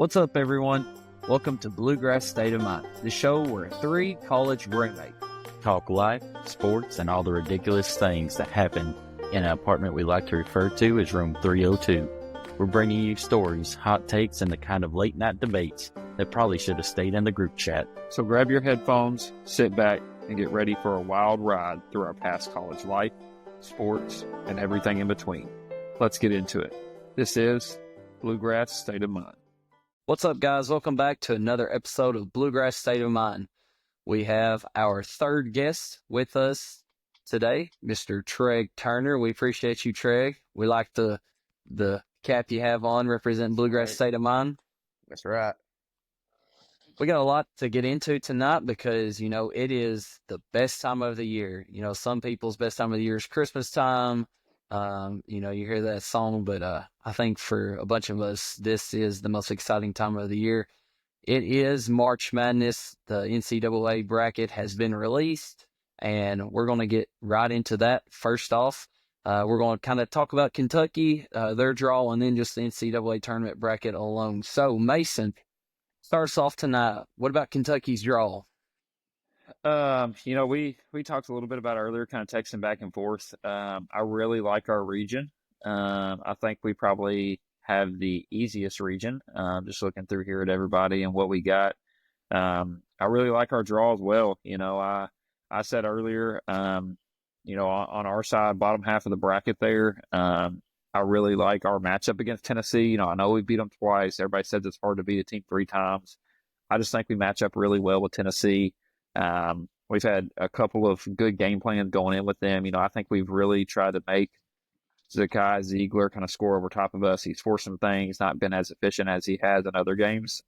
What's up, everyone? Welcome to Bluegrass State of Mind, the show where three college roommates talk life, sports, and all the ridiculous things that happen in an apartment we like to refer to as Room 302. We're bringing you stories, hot takes, and the kind of late-night debates that probably should have stayed in the group chat. So grab your headphones, sit back, and get ready for a wild ride through our past college life, sports, and everything in between. Let's get into it. This is Bluegrass State of Mind. What's up, guys? Welcome back to another episode of Bluegrass State of Mind. We have our third guest with us today, Mr. Treg Turner. We appreciate you, Treg. We like the cap you have on representing Bluegrass State of Mind. That's right. We got a lot to get into tonight because, it is the best time of the year. Some people's best time of the year is Christmas time. You hear that song, but I think for a bunch of us, this is the most exciting time of the year. It is March Madness. The NCAA bracket has been released, and we're going to get right into that. First off, we're going to kind of talk about Kentucky, their draw, and then just the NCAA tournament bracket alone. So, Mason, starts off tonight. What about Kentucky's draw? We talked a little bit about earlier, kind of texting back and forth. I really like our region. I think we probably have the easiest region. Just looking through here at everybody and what we got. I really like our draw as well. I said earlier, on our side, bottom half of the bracket there, I really like our matchup against Tennessee. I know we beat them twice. Everybody says it's hard to beat a team three times. I just think we match up really well with Tennessee. We've had a couple of good game plans going in with them. I think we've really tried to make Zakai Ziegler kind of score over top of us. He's forced some things, not been as efficient as he has in other games.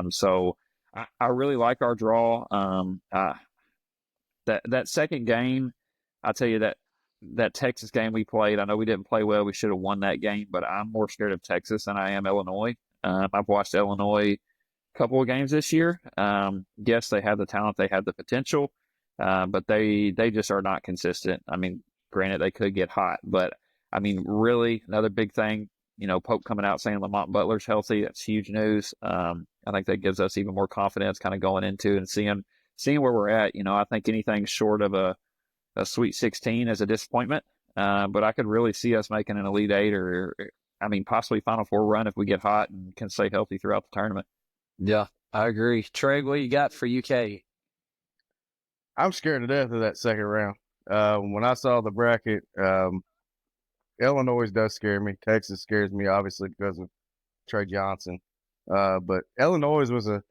So I really like our draw. That second game, I'll tell you that Texas game we played, I know we didn't play well. We should have won that game, but I'm more scared of Texas than I am Illinois. I've watched Illinois couple of games this year. Yes, they have the talent, they have the potential, but they just are not consistent. Granted, they could get hot, but really another big thing, Pope coming out saying Lamont Butler's healthy. That's huge news. I think that gives us even more confidence kind of going into and seeing where we're at. I think anything short of a Sweet 16 is a disappointment, but I could really see us making an Elite Eight or possibly Final Four run if we get hot and can stay healthy throughout the tournament. Yeah, I agree. Treg, what you got for UK? I'm scared to death of that second round. When I saw the bracket, Illinois does scare me. Texas scares me, obviously, because of Trey Johnson. But Illinois was a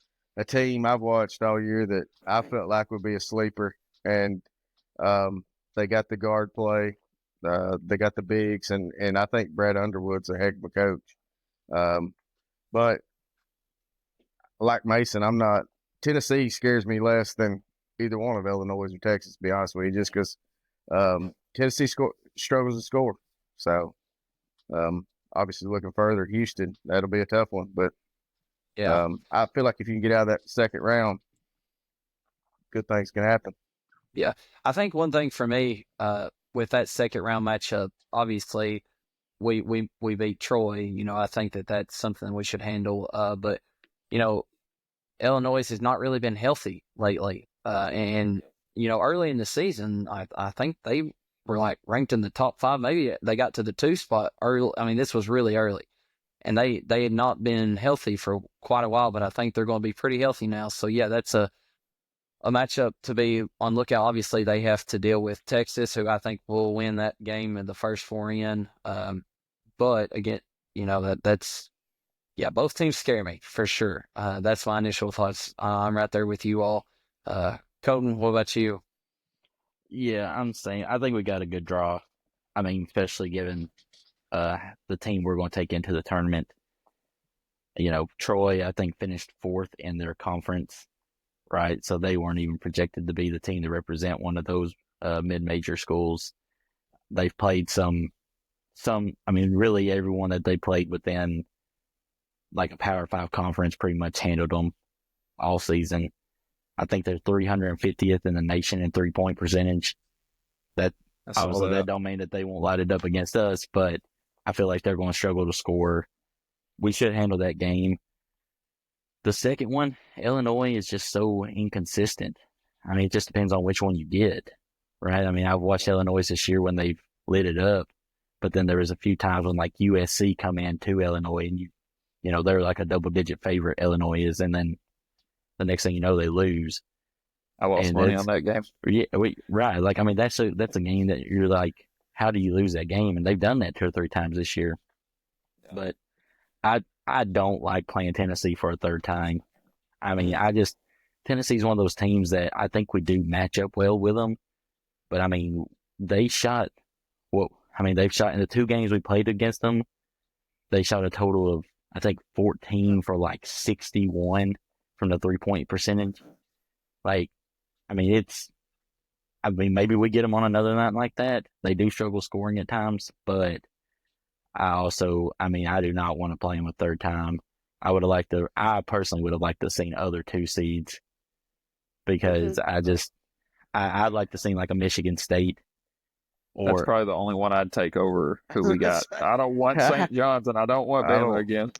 team I've watched all year that I felt like would be a sleeper. And they got the guard play. They got the bigs. And I think Brad Underwood's a heck of a coach. But like Mason, Tennessee scares me less than either one of Illinois or Texas, to be honest with you, just because Tennessee struggles to score. So, obviously looking further, Houston, that'll be a tough one. But yeah, I feel like if you can get out of that second round, good things can happen. Yeah, I think one thing for me with that second round matchup, obviously we beat Troy. I think that's something we should handle. But Illinois has not really been healthy lately. And early in the season, I think they were ranked in the top 5. Maybe they got to the 2 spot early. This was really early. And they had not been healthy for quite a while, but I think they're going to be pretty healthy now. So, yeah, that's a matchup to be on lookout. Obviously, they have to deal with Texas, who I think will win that game in the first 4 in. But, again, that's... Yeah, both teams scare me, for sure. That's my initial thoughts. I'm right there with you all. Colton, what about you? Yeah, I'm saying I think we got a good draw. Especially given the team we're going to take into the tournament. Troy, I think, finished 4th in their conference, right? So they weren't even projected to be the team to represent one of those mid-major schools. They've played really everyone that they played within a Power 5 conference pretty much handled them all season. I think they're 350th in the nation in 3-point percentage. That obviously that don't mean that they won't light it up against us, but I feel like they're going to struggle to score. We should handle that game. The second one, Illinois is just so inconsistent. I mean, it just depends on which one you get, right? I mean, I've watched Illinois this year when they've lit it up, but then there was a few times when like USC come in to Illinois and you know, they're like a double-digit favorite, Illinois is, and then the next thing you know, they lose. I lost money on that game. Yeah, right. Like, I mean, that's a game that you're like, how do you lose that game? And they've done that 2 or 3 times this year. Yeah. But I don't like playing Tennessee for a third time. I mean, Tennessee's one of those teams that I think we do match up well with them. But I mean, they've shot in the 2 games we played against them, they shot a total of, I think, 14 for like 61 from the 3-point percentage. Like, I mean, maybe we get them on another night like that. They do struggle scoring at times, but I do not want to play them a third time. I personally would have liked to have seen other 2 seeds because I'd like to see like a Michigan State. That's probably the only one I'd take over who we got. I don't want St. John's and I don't want Bama again.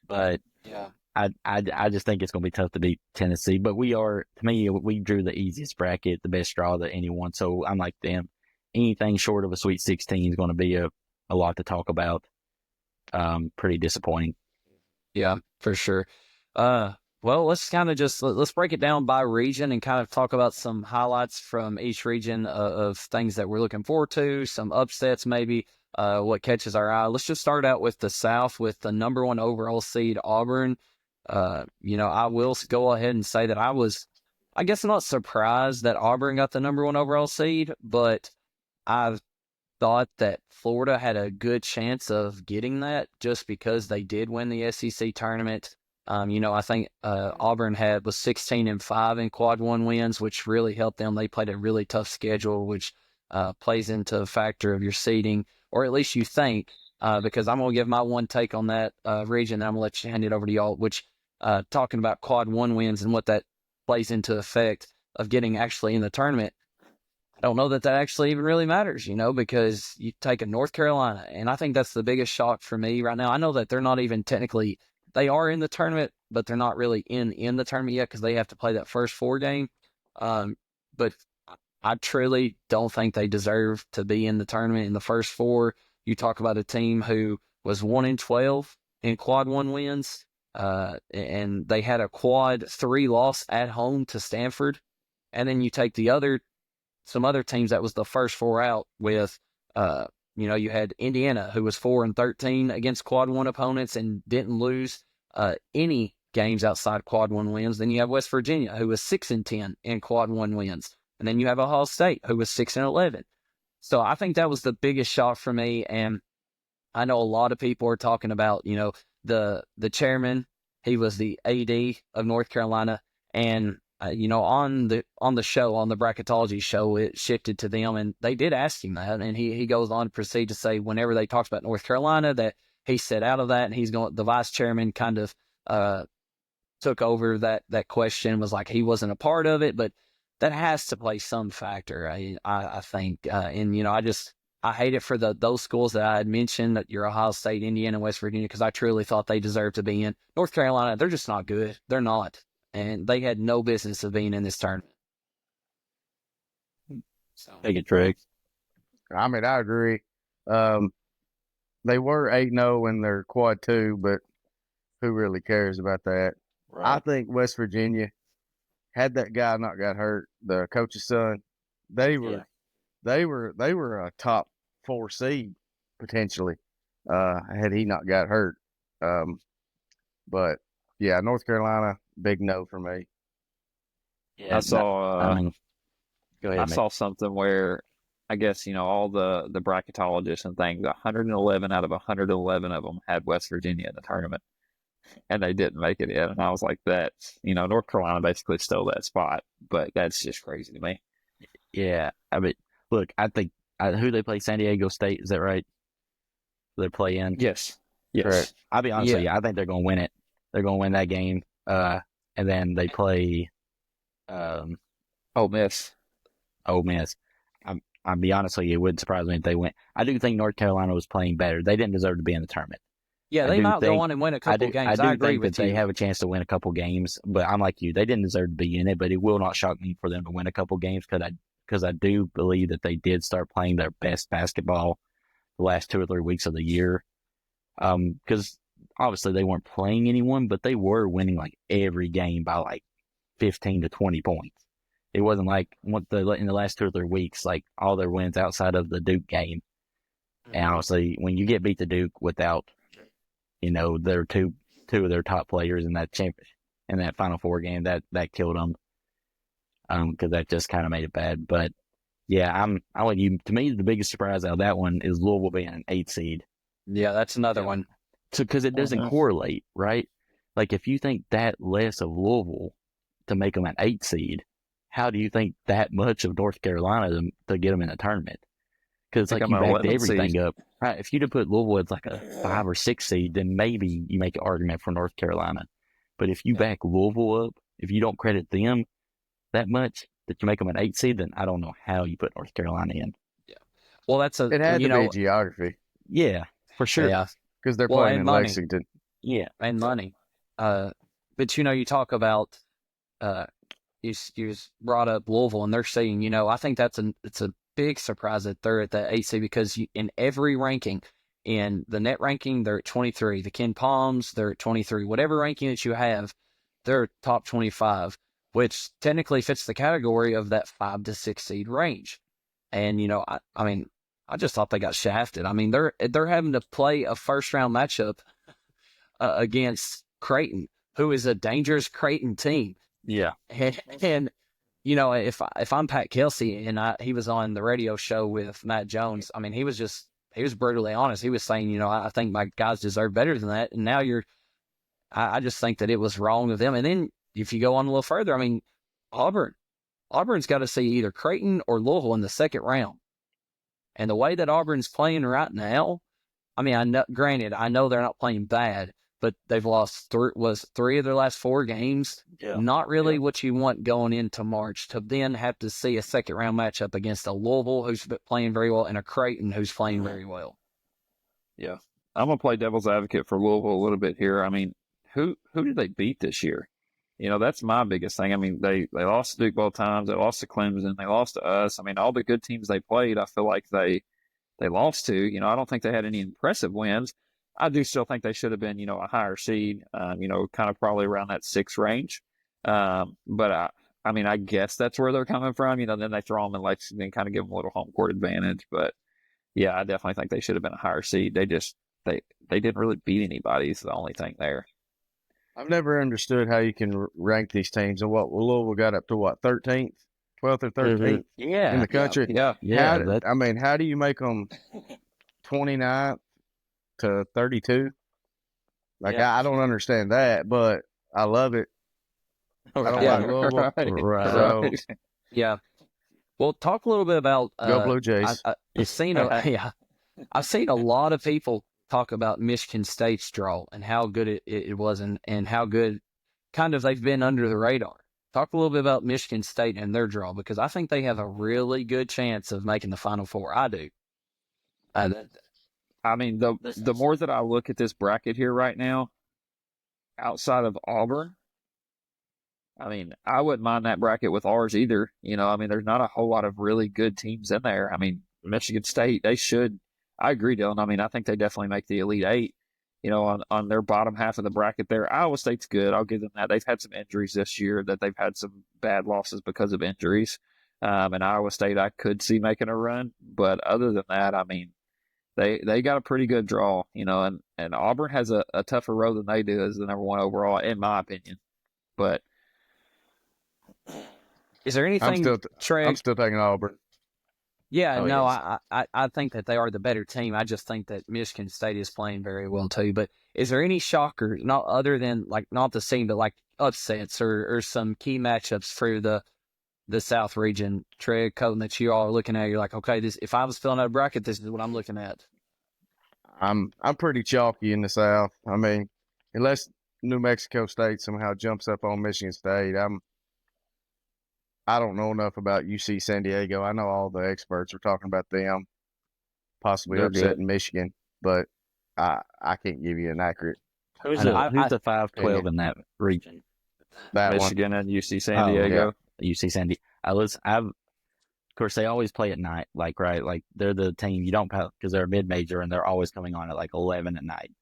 But yeah, I just think it's going to be tough to beat Tennessee. But we drew the easiest bracket, the best draw that anyone. So I'm like them. Anything short of a Sweet 16 is going to be a lot to talk about. Pretty disappointing. Yeah, for sure. Well, let's kind of let's break it down by region and kind of talk about some highlights from each region of things that we're looking forward to, some upsets maybe, what catches our eye. Let's just start out with the South with the number 1 overall seed, Auburn. I will go ahead and say that I was, I guess, not surprised that Auburn got the number 1 overall seed, but I thought that Florida had a good chance of getting that just because they did win the SEC tournament. I think Auburn was 16-5 in quad 1 wins, which really helped them. They played a really tough schedule, which plays into a factor of your seeding, or at least you think, because I'm going to give my one take on that region, and I'm going to let you hand it over to y'all, which talking about quad 1 wins and what that plays into effect of getting actually in the tournament. I don't know that actually even really matters, because you take a North Carolina, and I think that's the biggest shock for me right now. I know that they're not even technically – they are in the tournament, but they're not really in the tournament yet because they have to play that first 4 game. But I truly don't think they deserve to be in the tournament in the first 4. You talk about a team who was 1-12 in quad 1 wins, and they had a quad 3 loss at home to Stanford. And then you take some other teams that was the first 4 out with, you had Indiana, who was 4-13 against quad 1 opponents and didn't lose any games outside quad 1 wins. Then you have West Virginia, who was 6-10 in quad 1 wins. And then you have Ohio State, who was 6-11. So I think that was the biggest shock for me. And I know a lot of people are talking about, the chairman. He was the AD of North Carolina. And on the show, on the bracketology show, it shifted to them, and they did ask him that, and he goes on to proceed to say whenever they talked about North Carolina that he set out of that, and the vice chairman kind of took over that question, was like he wasn't a part of it, but that has to play some factor, I think, and I hate it for those schools that I had mentioned, that your Ohio State, Indiana, West Virginia, because I truly thought they deserved to be in. North Carolina, they're just not good. They're not. And they had no business of being in this tournament. So. Take it, Trigg. I mean, I agree. They were 8-0 in their quad 2, but who really cares about that? Right. I think West Virginia, had that guy not got hurt, the coach's son, they were a top 4 seed potentially, had he not got hurt. But yeah, North Carolina, big no for me. Yeah, I saw. Go ahead. I saw something where, I guess all the bracketologists and things, 111 out of 111 of them had West Virginia in the tournament, and they didn't make it in. And I was like, that's North Carolina basically stole that spot, but that's just crazy to me. Yeah, I mean, look, I think who they play, San Diego State, is that right? They're playing. Yes. Correct. I'll be honest with you, I think they're going to win it. They're going to win that game. And then they play Ole Miss. Ole Miss. I'll be honest with you, it wouldn't surprise me if they win. I do think North Carolina was playing better. They didn't deserve to be in the tournament. Yeah, they might go on and win a couple games. I agree think with that you. they have a chance to win a couple games, but I'm like you. They didn't deserve to be in it, but it will not shock me for them to win a couple games because I do believe that they did start playing their best basketball the last 2 or 3 weeks of the year. Because obviously they weren't playing anyone, but they were winning like every game by like 15 to 20 points. It wasn't like in the last 2 or 3 weeks, like all their wins outside of the Duke game. And obviously, when you get beat to Duke without, their two of their top players in that Final Four game, that killed them. Because that just kind of made it bad. But yeah, I'm with you. To me, the biggest surprise out of that one is Louisville being an 8 seed. Yeah, that's another one. So because it doesn't correlate, right? Like if you think that less of Louisville to make them an 8 seed, how do you think that much of North Carolina to get them in the tournament? Because like you backed everything up. Right? If you'd have put Louisville as like a 5 or 6 seed, then maybe you make an argument for North Carolina. But if you back Louisville up, if you don't credit them that much that you make them an 8 seed, then I don't know how you put North Carolina in. Yeah. Well, it had to be geography. Yeah, for sure. Yeah. Because they're playing in money. Lexington. Yeah, and money. But you talk about you brought up Louisville, and they're saying, I think it's a big surprise that they're at the 8 seed because in every ranking, in the net ranking, they're at 23. The Ken Palms, they're at 23. Whatever ranking that you have, they're top 25, which technically fits the category of that 5 to 6 seed range. And I just thought they got shafted. I mean, they're having to play a first round matchup against Creighton, who is a dangerous Creighton team. Yeah, and if I'm Pat Kelsey and he was on the radio show with Matt Jones, I mean, he was brutally honest. He was saying, I think my guys deserve better than that. And now I just think that it was wrong of them. And then if you go on a little further, I mean, Auburn's got to see either Creighton or Louisville in the second round. And the way that Auburn's playing right now, I mean, I know they're not playing bad, but they've lost 3 of their last 4 games. Yeah. Not really what you want going into March to then have to see a second round matchup against a Louisville who's playing very well and a Creighton who's playing very well. Yeah. I'm going to play devil's advocate for Louisville a little bit here. I mean, who did they beat this year? That's my biggest thing. I mean, they lost to Duke both times. They lost to Clemson. They lost to us. I mean, all the good teams they played, I feel like they lost to. I don't think they had any impressive wins. I do still think they should have been, a higher seed, kind of probably around that 6 range. But I guess that's where they're coming from. Then they throw them in Lexington, kind of give them a little home court advantage. But yeah, I definitely think they should have been a higher seed. They didn't really beat anybody. Is the only thing there. I've never understood how you can rank these teams and what Louisville got up to 13th, 12th or 13th in the country. Yeah. How do you make them 29th to 32? I don't understand that, but I love it. I don't like Louisville. Right. So, yeah. Well, talk a little bit about go Blue Jays. I've seen a lot of people talk about Michigan State's draw and how good it was and how good kind of they've been under the radar. Talk a little bit about Michigan State and their draw because I think they have a really good chance of making the Final Four. I do. I mean, the more that I look at this bracket here right now, outside of Auburn, I mean, I wouldn't mind that bracket with ours either. There's not a whole lot of really good teams in there. I mean, Michigan State, they should. I agree, Dylan. I mean, I think they definitely make the Elite Eight, on their bottom half of the bracket there. Iowa State's good. I'll give them that. They've had some injuries this year, that they've had some bad losses because of injuries. And Iowa State, I could see making a run. But other than that, I mean, they got a pretty good draw, and Auburn has a tougher road than they do as the number 1 overall, in my opinion. But is there anything, I'm still taking Auburn. Yeah, I think that they are the better team. I just think that Michigan State is playing very well too. But is there any shocker, not other than not the same, but like upsets or some key matchups for the South region, Trey, Colton, that you all are looking at? You're like, okay, if I was filling out a bracket, this is what I'm looking at. I'm pretty chalky in the South. I mean, unless New Mexico State somehow jumps up on Michigan State, I don't know enough about UC San Diego. I know all the experts are talking about them possibly upsetting Michigan, but I can't give you an accurate. Who's I know. the 5-12 in that region? That Michigan and UC San Oh, Diego. UC San Diego. Of course, they always play at night. Like, right, like they're the team you don't because they're a mid-major and they're always coming on at like 11 at night.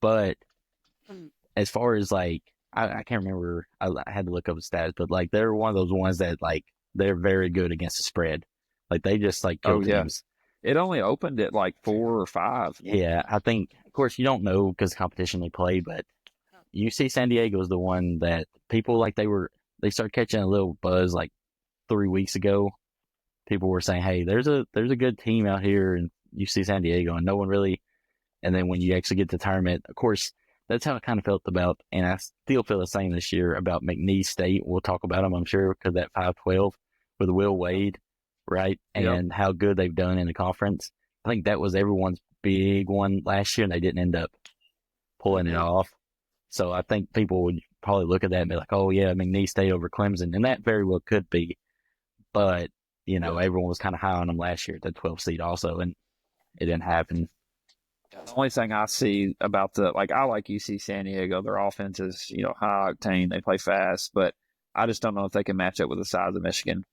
But as far as like, I can't remember. I had to look up the stats, but like they're one of those ones that like they're very good against the spread. Like they just like kill teams. It only opened at like 4 or 5. Yeah, I think. Of course, you don't know because competition they play, but UC San Diego is the one that people like they started catching a little buzz like 3 weeks ago. People were saying, "Hey, there's a good team out here in UC San Diego," and no one really. And then when you actually get to the tournament, of course, that's how I kind of felt about, and I still feel the same this year about McNeese State. We'll talk about them, I'm sure, because that 5-12 with Will Wade, right, and how good they've done in the conference. I think that was everyone's big one last year, and they didn't end up pulling it off. So I think people would probably look at that and be like, "Oh yeah, McNeese State over Clemson," and that very well could be, but everyone was kind of high on them last year at the 12 seed also, and it didn't happen. The only thing I see about I like UC San Diego. Their offense is, high octane. They play fast, but I just don't know if they can match up with the size of Michigan.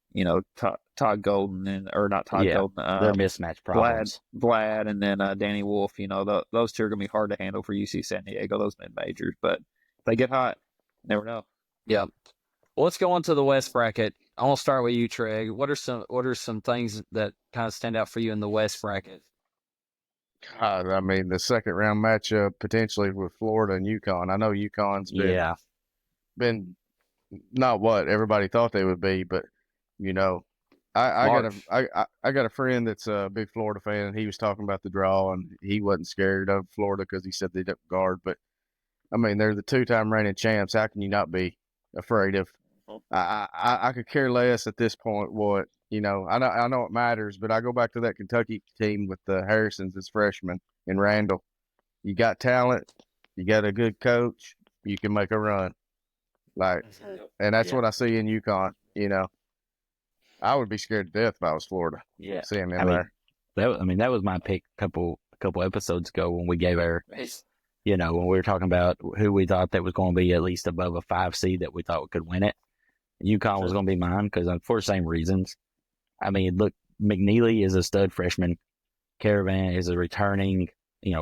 Todd Golden or not Todd Golden. They're mismatch problems. Vlad, and then Danny Wolf. Those two are going to be hard to handle for UC San Diego, those mid-majors. But if they get hot, never know. Yeah. Well, let's go on to the West bracket. I want to start with you, Treg. What are some things that kind of stand out for you in the West bracket? God, I mean, the second round matchup potentially with Florida and UConn. I know UConn's been not what everybody thought they would be, but I got a friend that's a big Florida fan, and he was talking about the draw, and he wasn't scared of Florida because he said they don't guard. But I mean, they're the 2-time reigning champs. How can you not be afraid of? I could care less at this point what. I know it matters, but I go back to that Kentucky team with the Harrisons as freshmen and Randall. You got talent, you got a good coach, you can make a run. And that's what I see in UConn. I would be scared to death if I was Florida. Yeah, seeing them there. That was my pick a couple episodes ago when we gave our, when we were talking about who we thought that was going to be at least above a 5 seed that we thought could win it. UConn was going to be mine because for the same reasons. I mean, look, McNeely is a stud freshman. Caravan is a returning,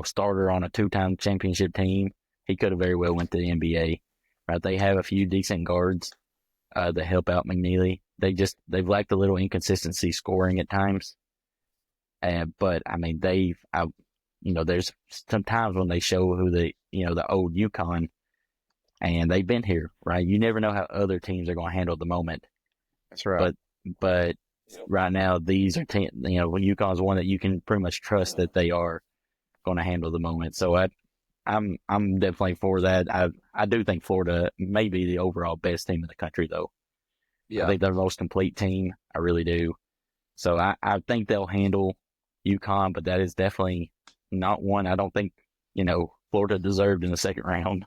starter on a 2-time championship team. He could have very well went to the NBA. Right? They have a few decent guards that help out McNeely. They've lacked a little inconsistency scoring at times. But I mean, there's some times when they show who the old UConn, and they've been here, right? You never know how other teams are going to handle the moment. That's right. But right now, these are UConn's one that you can pretty much trust that they are going to handle the moment. So I'm definitely for that. I do think Florida may be the overall best team in the country, though. Yeah. I think they're the most complete team. I really do. So I think they'll handle UConn, but that is definitely not one I don't think Florida deserved in the second round.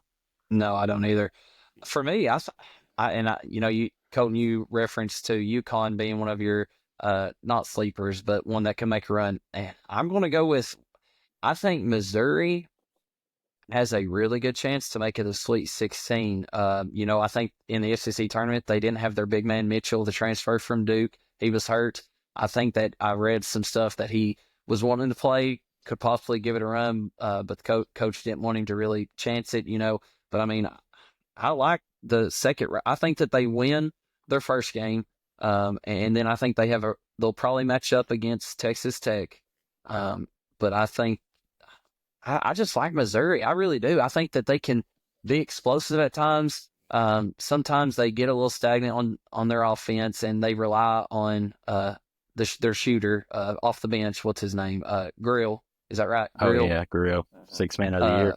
No, I don't either. For me, Colton, you referenced to UConn being one of your not sleepers, but one that can make a run. And I'm going to go with, I think Missouri has a really good chance to make it a Sweet 16. I think in the SEC tournament, they didn't have their big man Mitchell, the transfer from Duke. He was hurt. I think that I read some stuff that he was wanting to play, could possibly give it a run, but the coach didn't want him to really chance it, But, I mean, I like the second round. I think that they win their first game, and then I think they'll probably match up against Texas Tech. But I think I just like Missouri. I really do. I think that they can be explosive at times. Sometimes they get a little stagnant on their offense, and they rely on their shooter off the bench. What's his name? Grill. Is that right? Grill? Oh, yeah, Grill. 6th man of the year.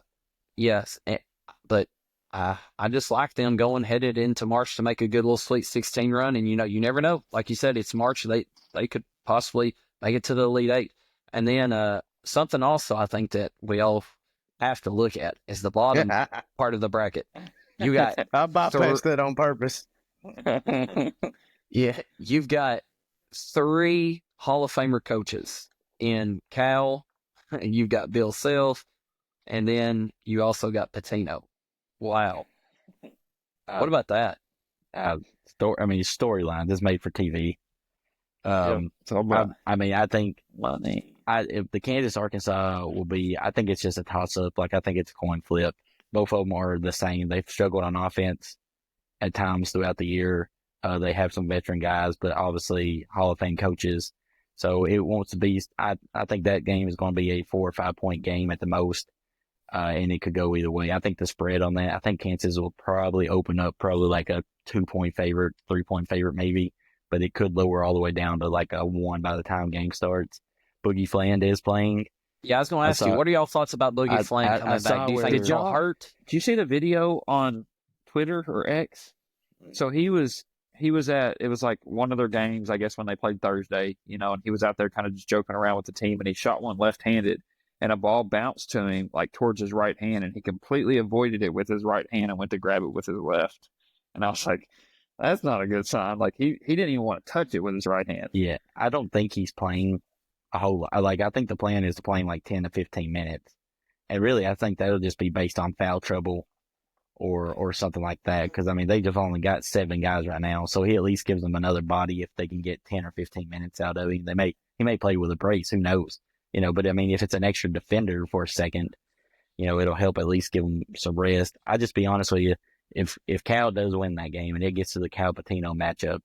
Yes, but I just like them headed into March to make a good little Sweet 16 run. And, you never know. Like you said, it's March. They could possibly make it to the Elite Eight. And then something also I think that we all have to look at is the bottom part of the bracket. You got I bypassed that on purpose. Yeah, you've got 3 Hall of Famer coaches in Cal, You've got Bill Self, and then you also got Patino. Wow. What about that? Storyline. This is made for TV. I think if the Kansas Arkansas will be, I think it's just a toss up. Like, I think it's a coin flip. Both of them are the same. They've struggled on offense at times throughout the year. They have some veteran guys, but obviously Hall of Fame coaches. So it wants to be, I think that game is going to be a 4 or 5 point game at the most. And it could go either way. I think the spread on that, I think Kansas will probably open up like a 2 point favorite, 3 point favorite maybe, but it could lower all the way down to like a 1 by the time game starts. Boogie Fland is playing. Yeah, I was going to ask you, what are y'all thoughts about Boogie Fland coming back? Do you think did it's going to hurt? Did you see the video on Twitter or X? So he was at, it was like one of their games, I guess, when they played Thursday, and he was out there kind of just joking around with the team, and he shot one left-handed, and a ball bounced to him like towards his right hand, and he completely avoided it with his right hand and went to grab it with his left. And I was like, that's not a good sign. Like, he didn't even want to touch it with his right hand. Yeah, I don't think he's playing a whole lot. Like, I think the plan is to play him like 10 to 15 minutes. And really, I think that'll just be based on foul trouble or something like that. Because, I mean, they just only got 7 guys right now. So he at least gives them another body if they can get 10 or 15 minutes out of him. He may play with a brace. Who knows? But I mean, if it's an extra defender for a second, it'll help at least give him some rest. I just be honest with you. If Cal does win that game and it gets to the Cal Patino matchup,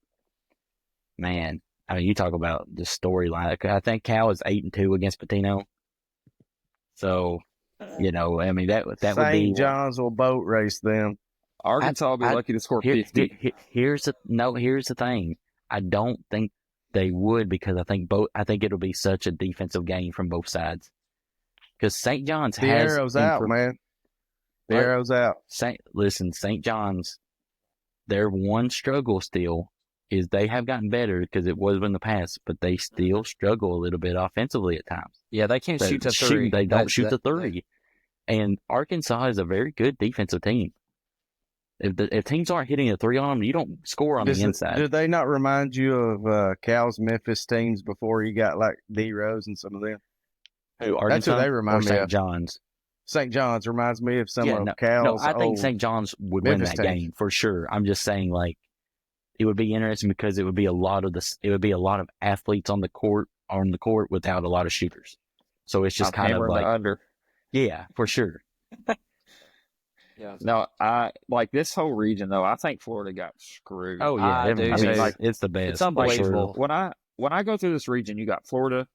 man, I mean, you talk about the storyline. I think Cal is 8-2 against Patino. So, I mean, that would be. St. John's will boat race them. Arkansas will be lucky to score 50. Here's the thing. I don't think they would, because I think it'll be such a defensive game from both sides. Because St. John's the arrow's out, man. The arrow's out. St. John's, their one struggle still is they have gotten better, because it was in the past, but they still struggle a little bit offensively at times. Yeah, they can't shoot the three. They don't shoot the three. And Arkansas is a very good defensive team. If teams aren't hitting a three on them, you don't score on the inside. Did they not remind you of Cal's Memphis teams before he got like D Rose and some of them? Who, Arkansas? That's who they remind me of. St. John's. St. John's reminds me of some of Cal's. No, I think St. John's would Memphis win that game for sure. I'm just saying, like, it would be interesting because it would be a lot of athletes on the court without a lot of shooters. So it's just kind of like under. Yeah, for sure. Yeah. No, I like this whole region though. I think Florida got screwed. Oh yeah, I mean, like, it's the best. It's unbelievable. Sure. When I go through this region, you got Florida,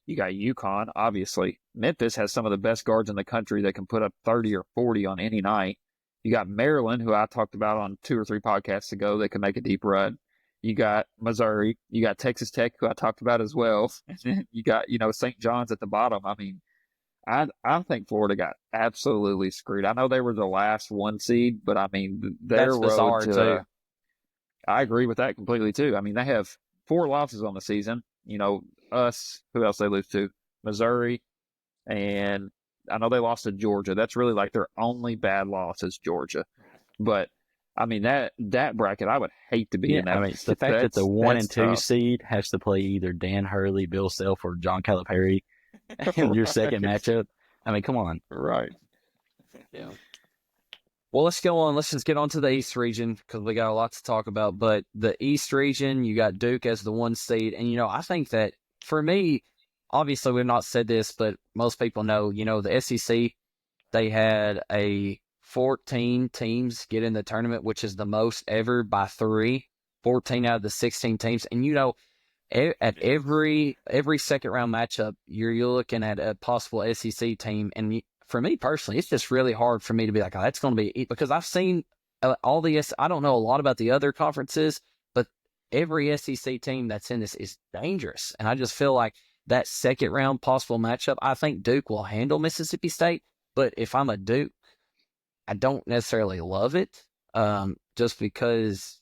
you got UConn. Obviously, Memphis has some of the best guards in the country that can put up 30 or 40 on any night. You got Maryland, who I talked about on 2 or 3 podcasts ago, that can make a deep run. You got Missouri. You got Texas Tech, who I talked about as well. And then you got St. John's at the bottom. I mean, I think Florida got absolutely screwed. I know they were the last 1 seed, but I mean, their That's bizarre too. I agree with that completely too. I mean, they have 4 losses on the season. Us, who else they lose to? Missouri, and I know they lost to Georgia. That's really like their only bad loss is Georgia. But I mean, that bracket, I would hate to be in that. I mean, the fact that the 1 and 2 seed has to play either Dan Hurley, Bill Self, or John Calipari in your second matchup. I mean, come on. Right. Yeah. Well, let's go on. Let's just get on to the East region because we got a lot to talk about. But the East region, you got Duke as the 1 seed. And, I think that for me, obviously we've not said this, but most people know, the SEC, they had 14 teams get in the tournament, which is the most ever by 3, 14 out of the 16 teams. And, at every second round matchup, you're looking at a possible SEC team. And for me personally, it's just really hard for me to be like, oh, that's going to be, because I've seen all I don't know a lot about the other conferences, but every SEC team that's in this is dangerous. And I just feel like that second round possible matchup, I think Duke will handle Mississippi State. But if I'm a Duke, I don't necessarily love it, just because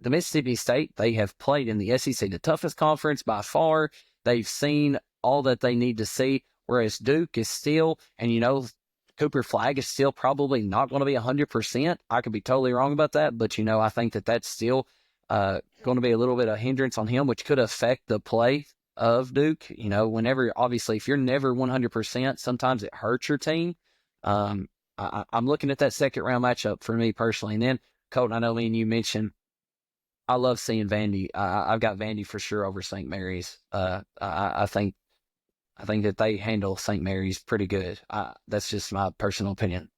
the Mississippi State, they have played in the SEC, the toughest conference by far. They've seen all that they need to see, whereas Duke is still, and Cooper Flagg is still probably not going to be 100%. I could be totally wrong about that, but I think that that's still going to be a little bit of hindrance on him, which could affect the play of Duke. Whenever, obviously, if you're never 100%, sometimes it hurts your team. I'm looking at that second round matchup for me personally. And then, Colton, I know me and you mentioned, I love seeing Vandy. I've got Vandy for sure over St. Mary's. I think that they handle St. Mary's pretty good. That's just my personal opinion.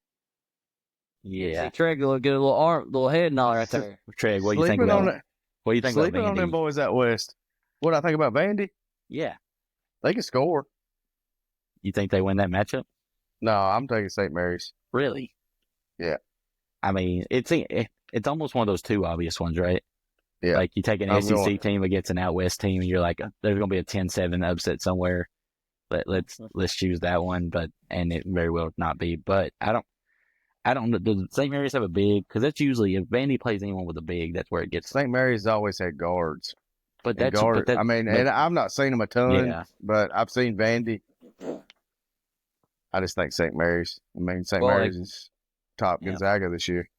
Yeah. See, Trey, get a little head nod right there. Trey, what do you think Sleeping about on it? it. What do you think about Sleeping on them Vandy? boys out west. What I think about Vandy? Yeah. They can score. You think they win that matchup? No, I'm taking St. Mary's. Really? Yeah. I mean, it's almost one of those two obvious ones, right? Yeah. Like you take an I'm SEC going. team against an out west team, and you're like, there's going to be a 10-7 upset somewhere. Let's choose that one, and it very well not be. But I don't know. Does St. Mary's have a big? Because that's usually if Vandy plays anyone with a big, that's where it gets. St. Mary's always had guards. But And I've not seen them a ton, Yeah. but I've seen Vandy. I just think St. Mary's. St. Well, Mary's is top Yeah. Gonzaga this year.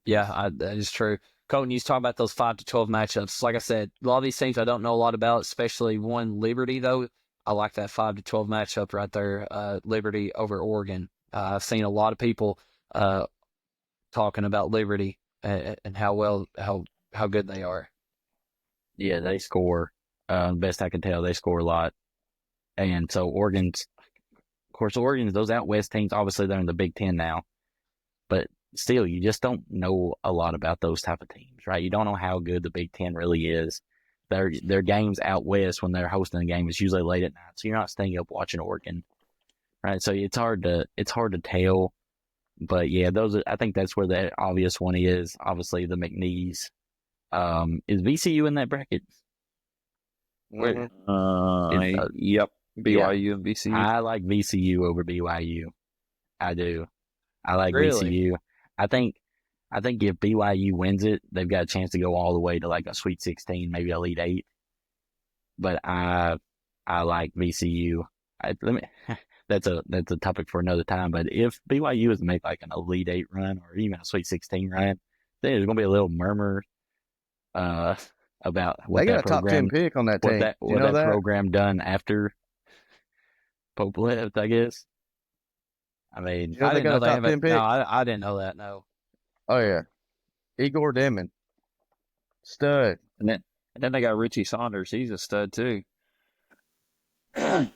Yeah, that is true. Colton, you talking about those 5 to 12 matchups. Like I said, a lot of these teams I don't know a lot about, especially one Liberty, though. I like that 5 to 12 matchup right there, Liberty over Oregon. I've seen a lot of people talking about Liberty and how good they are. Yeah, they score. Best I can tell, they score a lot. And so Oregon's those out west teams, obviously they're in the Big Ten now. But still, you just don't know a lot about those type of teams, right? You don't know how good the Big Ten really is. Their games out west when they're hosting a game is usually late at night, so you're not staying up watching Oregon, right? So it's hard to tell. But yeah, I think that's where the obvious one is. Obviously, the McNeese. Is VCU in that bracket? Mhm. Yep. BYU and VCU. I like VCU over BYU. I do. I like Really? VCU. I think if BYU wins it, they've got a chance to go all the way to like a Sweet 16, maybe Elite 8. But I like VCU. That's a topic for another time. But if BYU is to make like an Elite 8 run or even a Sweet 16 run, then there's going to be a little murmur about what They got that a top 10 program, pick on that team. what that program done after Pope left, I guess. I mean, You know I they didn't got know a top 10 pick? No, I didn't know that. No. Oh, yeah. Igor Demon. Stud. And then they got Richie Saunders. He's a stud too. Well,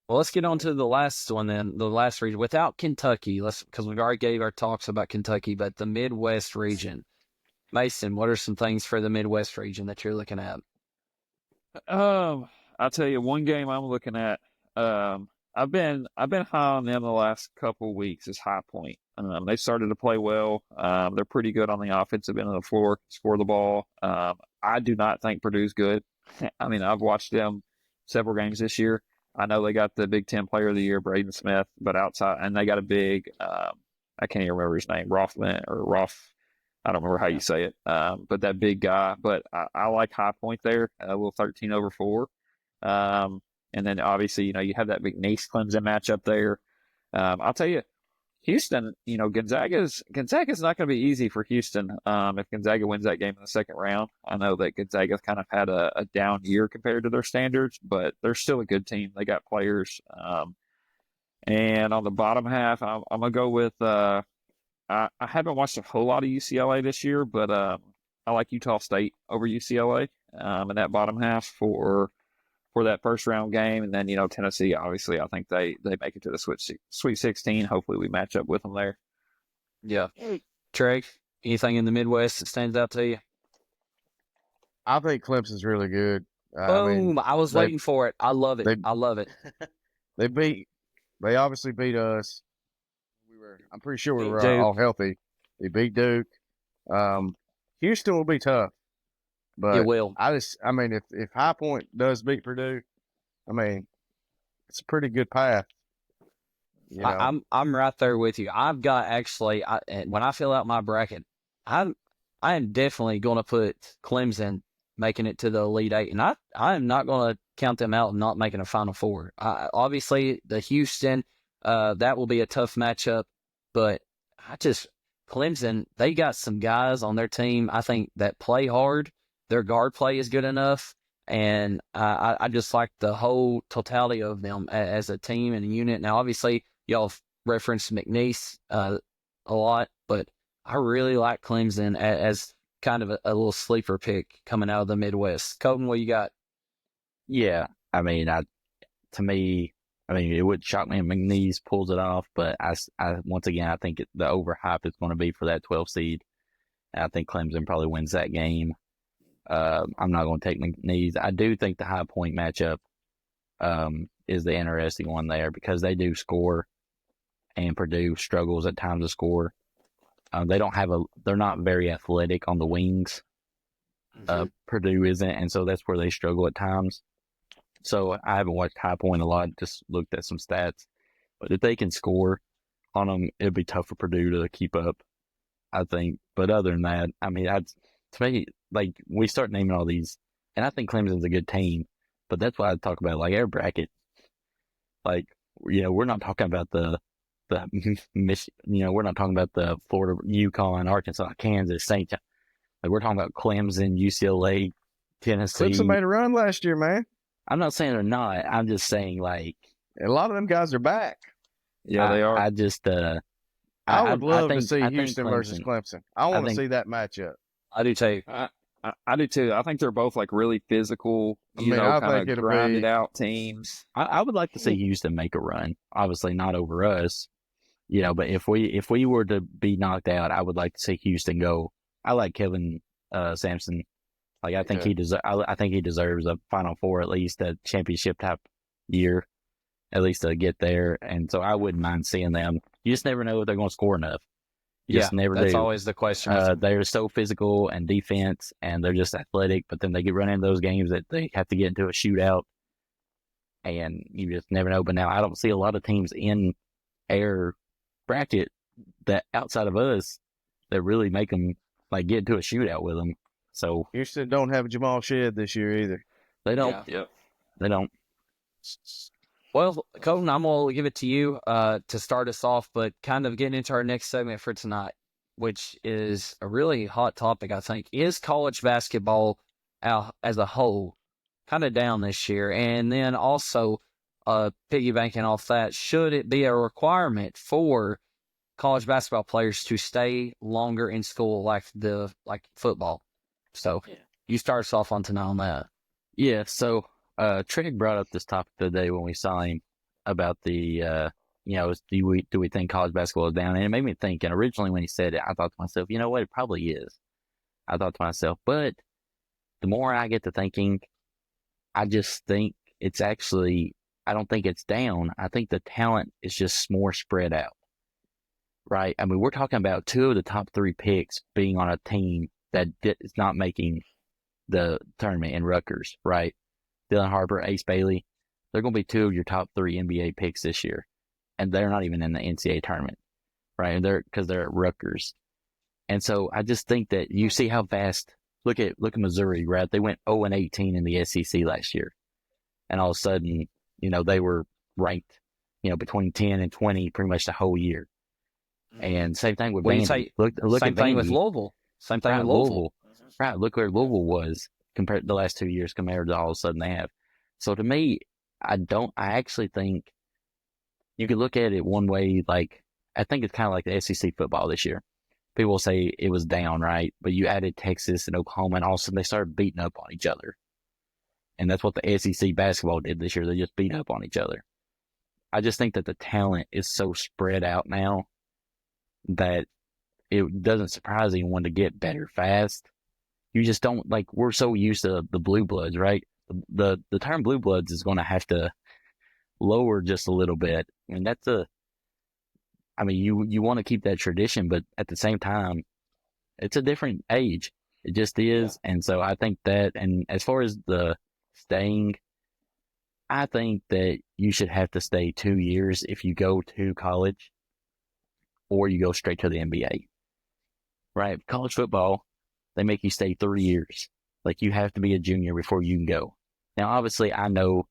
let's get on to the last one then, the last region. Without Kentucky, because we've already gave our talks about Kentucky, but the Midwest region. Mason, what are some things for the Midwest region that you're looking at? I'll tell you one game I'm looking at. I've been high on them the last couple weeks. Is High Point. They started to play well. They're pretty good on the offensive end of the floor, score the ball. I do not think Purdue's good. I mean, I've watched them several games this year. I know they got the Big Ten Player of the Year, Braden Smith, but outside, and they got a big, I can't even remember his name, Rothman or Roth. I don't remember how you say it, but that big guy. But I like High Point there, a little 13/4. And then obviously, you have that McNeese Clemson matchup there. I'll tell you, Houston, Gonzaga's not going to be easy for Houston. If Gonzaga wins that game in the second round, I know that Gonzaga's kind of had a down year compared to their standards, but they're still a good team. They got players. And on the bottom half, I'm gonna go with. I haven't watched a whole lot of UCLA this year, but I like Utah State over UCLA in that bottom half for that first round game. And then, Tennessee, obviously, I think they make it to the Sweet 16. Hopefully we match up with them there. Yeah. Trey, anything in the Midwest that stands out to you? I think Clemson's really good. Boom. I was waiting for it. I love it. I love it. They obviously beat us. I'm pretty sure we were all healthy. They beat Duke. Houston will be tough. But it will. If High Point does beat Purdue, it's a pretty good path. I'm right there with you. I've got when I fill out my bracket, I am definitely going to put Clemson making it to the Elite Eight, and I am not going to count them out and not making a Final Four. Obviously, the Houston, that will be a tough matchup, but Clemson, they got some guys on their team I think that play hard. Their guard play is good enough. And I just like the whole totality of them as a team and a unit. Now, obviously, y'all referenced McNeese a lot, but I really like Clemson as kind of a little sleeper pick coming out of the Midwest. Colton, what you got? Yeah, I mean, to me, I mean, it would shock me if McNeese pulls it off, but I once again, I think the overhype is going to be for that 12 seed. And I think Clemson probably wins that game. I'm not going to take McNeese. I do think the High Point matchup is the interesting one there because they do score, and Purdue struggles at times to score. They're not very athletic on the wings. Purdue isn't, and so that's where they struggle at times. So I haven't watched High Point a lot, just looked at some stats. But if they can score on them, it'd be tough for Purdue to keep up, I think. But other than that, I mean, to me, like, we start naming all these, and I think Clemson's a good team, but that's why I talk about, like, our bracket. Like, we're not talking about the we're not talking about the Florida, UConn, Arkansas, Kansas, St. John. Like, we're talking about Clemson, UCLA, Tennessee. Clemson made a run last year, man. I'm not saying they're not. I'm just saying, like, A lot of them guys are back. Yeah, they are. I just, I would love to see I think Houston versus Clemson. I want to see that matchup. I do too. I do too. I think they're both like really physical, I think kind of it'll grinded be out teams. I would like to see Houston make a run. Obviously not over us, but if we were to be knocked out, I would like to see Houston go. I like Kevin Sampson. Like, I think I think he deserves a Final Four, at least a championship type year, at least to get there. And so I wouldn't mind seeing them. You just never know if they're going to score enough. You just never that's do. always the question. They're so physical and defense, and they're just athletic, but then they get run into those games that they have to get into a shootout, and you just never know. But now I don't see a lot of teams in our bracket that outside of us that really make them like get into a shootout with them. So Houston don't have Jamal Shedd this year either. they don't. Yep. They don't. Well, Colton, I'm going to give it to you to start us off, but kind of getting into our next segment for tonight, which is a really hot topic, I think. Is college basketball as a whole kind of down this year? And then also, piggybacking off that, should it be a requirement for college basketball players to stay longer in school like football? So you start us off on tonight on that. Yeah. So Trigg brought up this topic the day when we saw him about the do we think college basketball is down? And it made me think. And originally when he said it, I thought to myself, you know what, it probably is. I thought to myself, but the more I get to thinking, I just think it's actually, I don't think it's down. I think the talent is just more spread out. Right? I mean, we're talking about 2 of the top 3 picks being on a team that is not making the tournament in Rutgers, right? Dylan Harper, Ace Bailey, they're going to be 2 of your top 3 NBA picks this year, and they're not even in the NCAA tournament, right? And because they're at Rutgers, and so I just think that you see how fast. Look at Missouri, right? They went 0-18 in the SEC last year, and all of a sudden, they were ranked, between 10 and 20 pretty much the whole year. And same thing with Vandy. Look same at thing Vandy. with Louisville. Same thing with Louisville. Right. Look where Louisville was compared to the last 2 years compared to all of a sudden they have. So to me, I actually think you could look at it one way. Like, I think it's kind of like the SEC football this year. People say it was down, right? But you added Texas and Oklahoma, and all of a sudden they started beating up on each other. And that's what the SEC basketball did this year. They just beat up on each other. I just think that the talent is so spread out now that it doesn't surprise anyone to get better fast. You just don't, like, we're so used to the blue bloods, right? The term blue bloods is going to have to lower just a little bit. And you want to keep that tradition, but at the same time, it's a different age. It just is. Yeah. And so I think that, and as far as the staying, I think that you should have to stay 2 years if you go to college or you go straight to the NBA. Right? College football, they make you stay 3 years. Like, you have to be a junior before you can go. Now, obviously, I know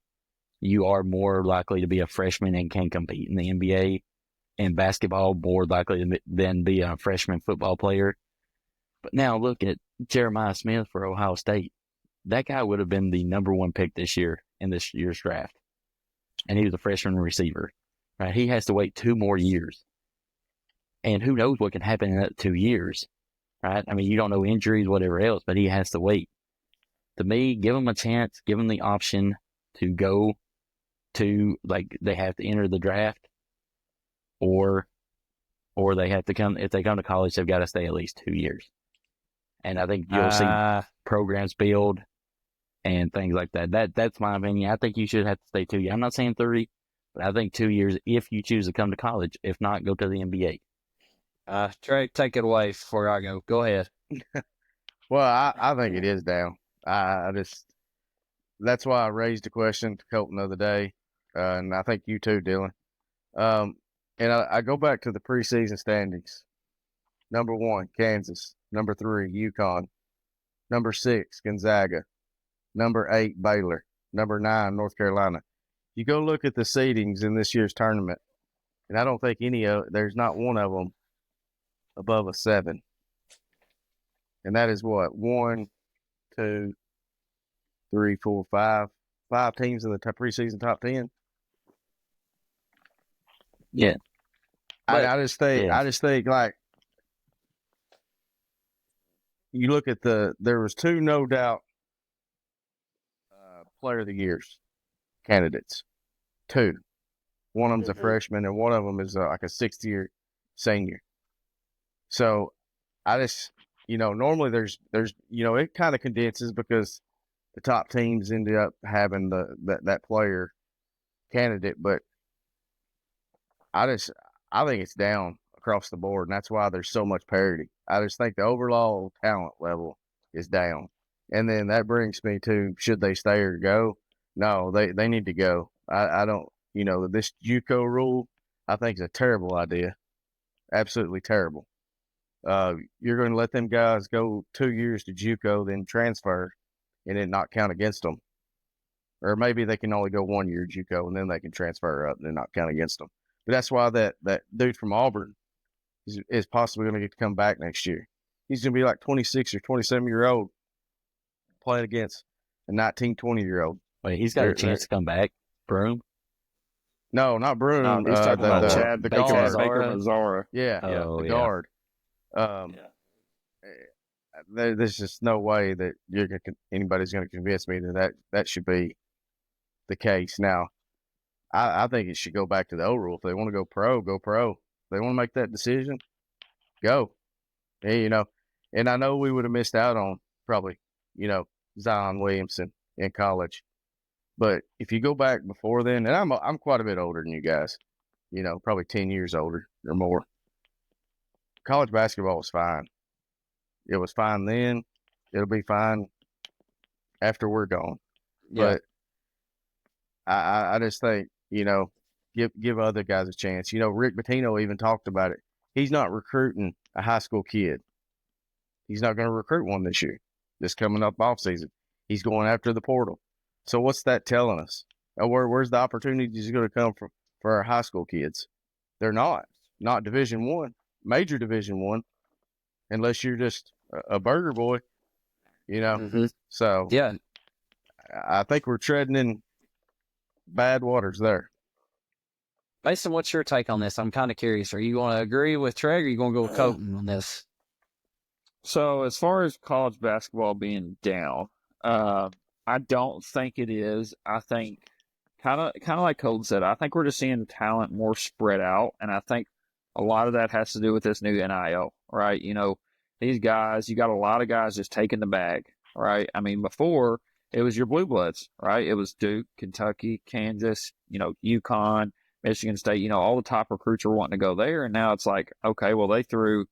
you are more likely to be a freshman and can compete in the NBA, and basketball more likely than be a freshman football player. But now look at Jeremiah Smith for Ohio State. that guy would have been the number one pick this year in this year's draft. And he was a freshman receiver, right? He has to wait 2 more years. And who knows what can happen in that 2 years, right? I mean, you don't know injuries, whatever else, but he has to wait. To me, give him a chance, give him the option to go to, like, they have to enter the draft, or they have to come, if they come to college, they've got to stay at least 2 years. And I think you'll see programs build and things like that. That's my opinion. I think you should have to stay 2 years. I'm not saying 3, but I think 2 years if you choose to come to college. If not, go to the NBA. Trey, take it away before I go. Go ahead. Well, I think it is down. That's why I raised the question to Colton the other day, and I think you too, Dylan. And I go back to the preseason standings. Number 1, Kansas. Number 3, UConn. Number 6, Gonzaga. Number 8, Baylor. Number 9, North Carolina. You go look at the seedings in this year's tournament, and I don't think there's not one of them above a 7. And that is what? 1, 2, 3, 4, 5. 5 teams in the preseason top 10. Yeah. I just think like, you look at there was 2 no doubt player of the years candidates. 2. One of them's a freshman, and one of them is like a 6th-year senior. So I just, normally there's, it kind of condenses because the top teams ended up having that player candidate, but I think it's down across the board, and that's why there's so much parity. I just think the overall talent level is down. And then that brings me to, should they stay or go? No, they need to go. I don't, this JUCO rule, I think is a terrible idea. Absolutely terrible. You're going to let them guys go 2 years to JUCO, then transfer, and it not count against them. Or maybe they can only go 1 year JUCO, and then they can transfer up and then not count against them. But that's why that dude from Auburn is possibly going to get to come back next year. He's going to be like 26 or 27-year-old playing against a 19, 20-year-old. Wait, he's got a chance to come back. Broom? No, not Broom. He's talking about Chad the Baker guard. Mazzara. Yeah, Oh, the yeah. guard. There's just no way that anybody's going to convince me that should be the case. Now, I think it should go back to the old rule. If they want to go pro, go pro. If they want to make that decision, go. And, and I know we would have missed out on probably, Zion Williamson in college. But if you go back before then, and I'm quite a bit older than you guys, probably 10 years older or more. College basketball was fine. It was fine then. It'll be fine after we're gone. Yeah. But I just think, give other guys a chance. Rick Pitino even talked about it. He's not recruiting a high school kid. He's not going to recruit one this year, this coming up off season. He's going after the portal. So what's that telling us? Where's the opportunities going to come from for our high school kids? They're not Division I, major Division I, unless you're just a burger boy, Mm-hmm. So Yeah. I think we're treading in bad waters there. Mason, what's your take on this? I'm kind of curious. Are you going to agree with Trey, or are you going to go with Colton on this? So as far as college basketball being down, I don't think it is. I think kind of like Colton said, I think we're just seeing talent more spread out, and I think a lot of that has to do with this new NIL, right? These guys, you got a lot of guys just taking the bag, right? I mean, before it was your blue bloods, right? It was Duke, Kentucky, Kansas, UConn, Michigan State, all the top recruits were wanting to go there. And now it's like, okay, well, they threw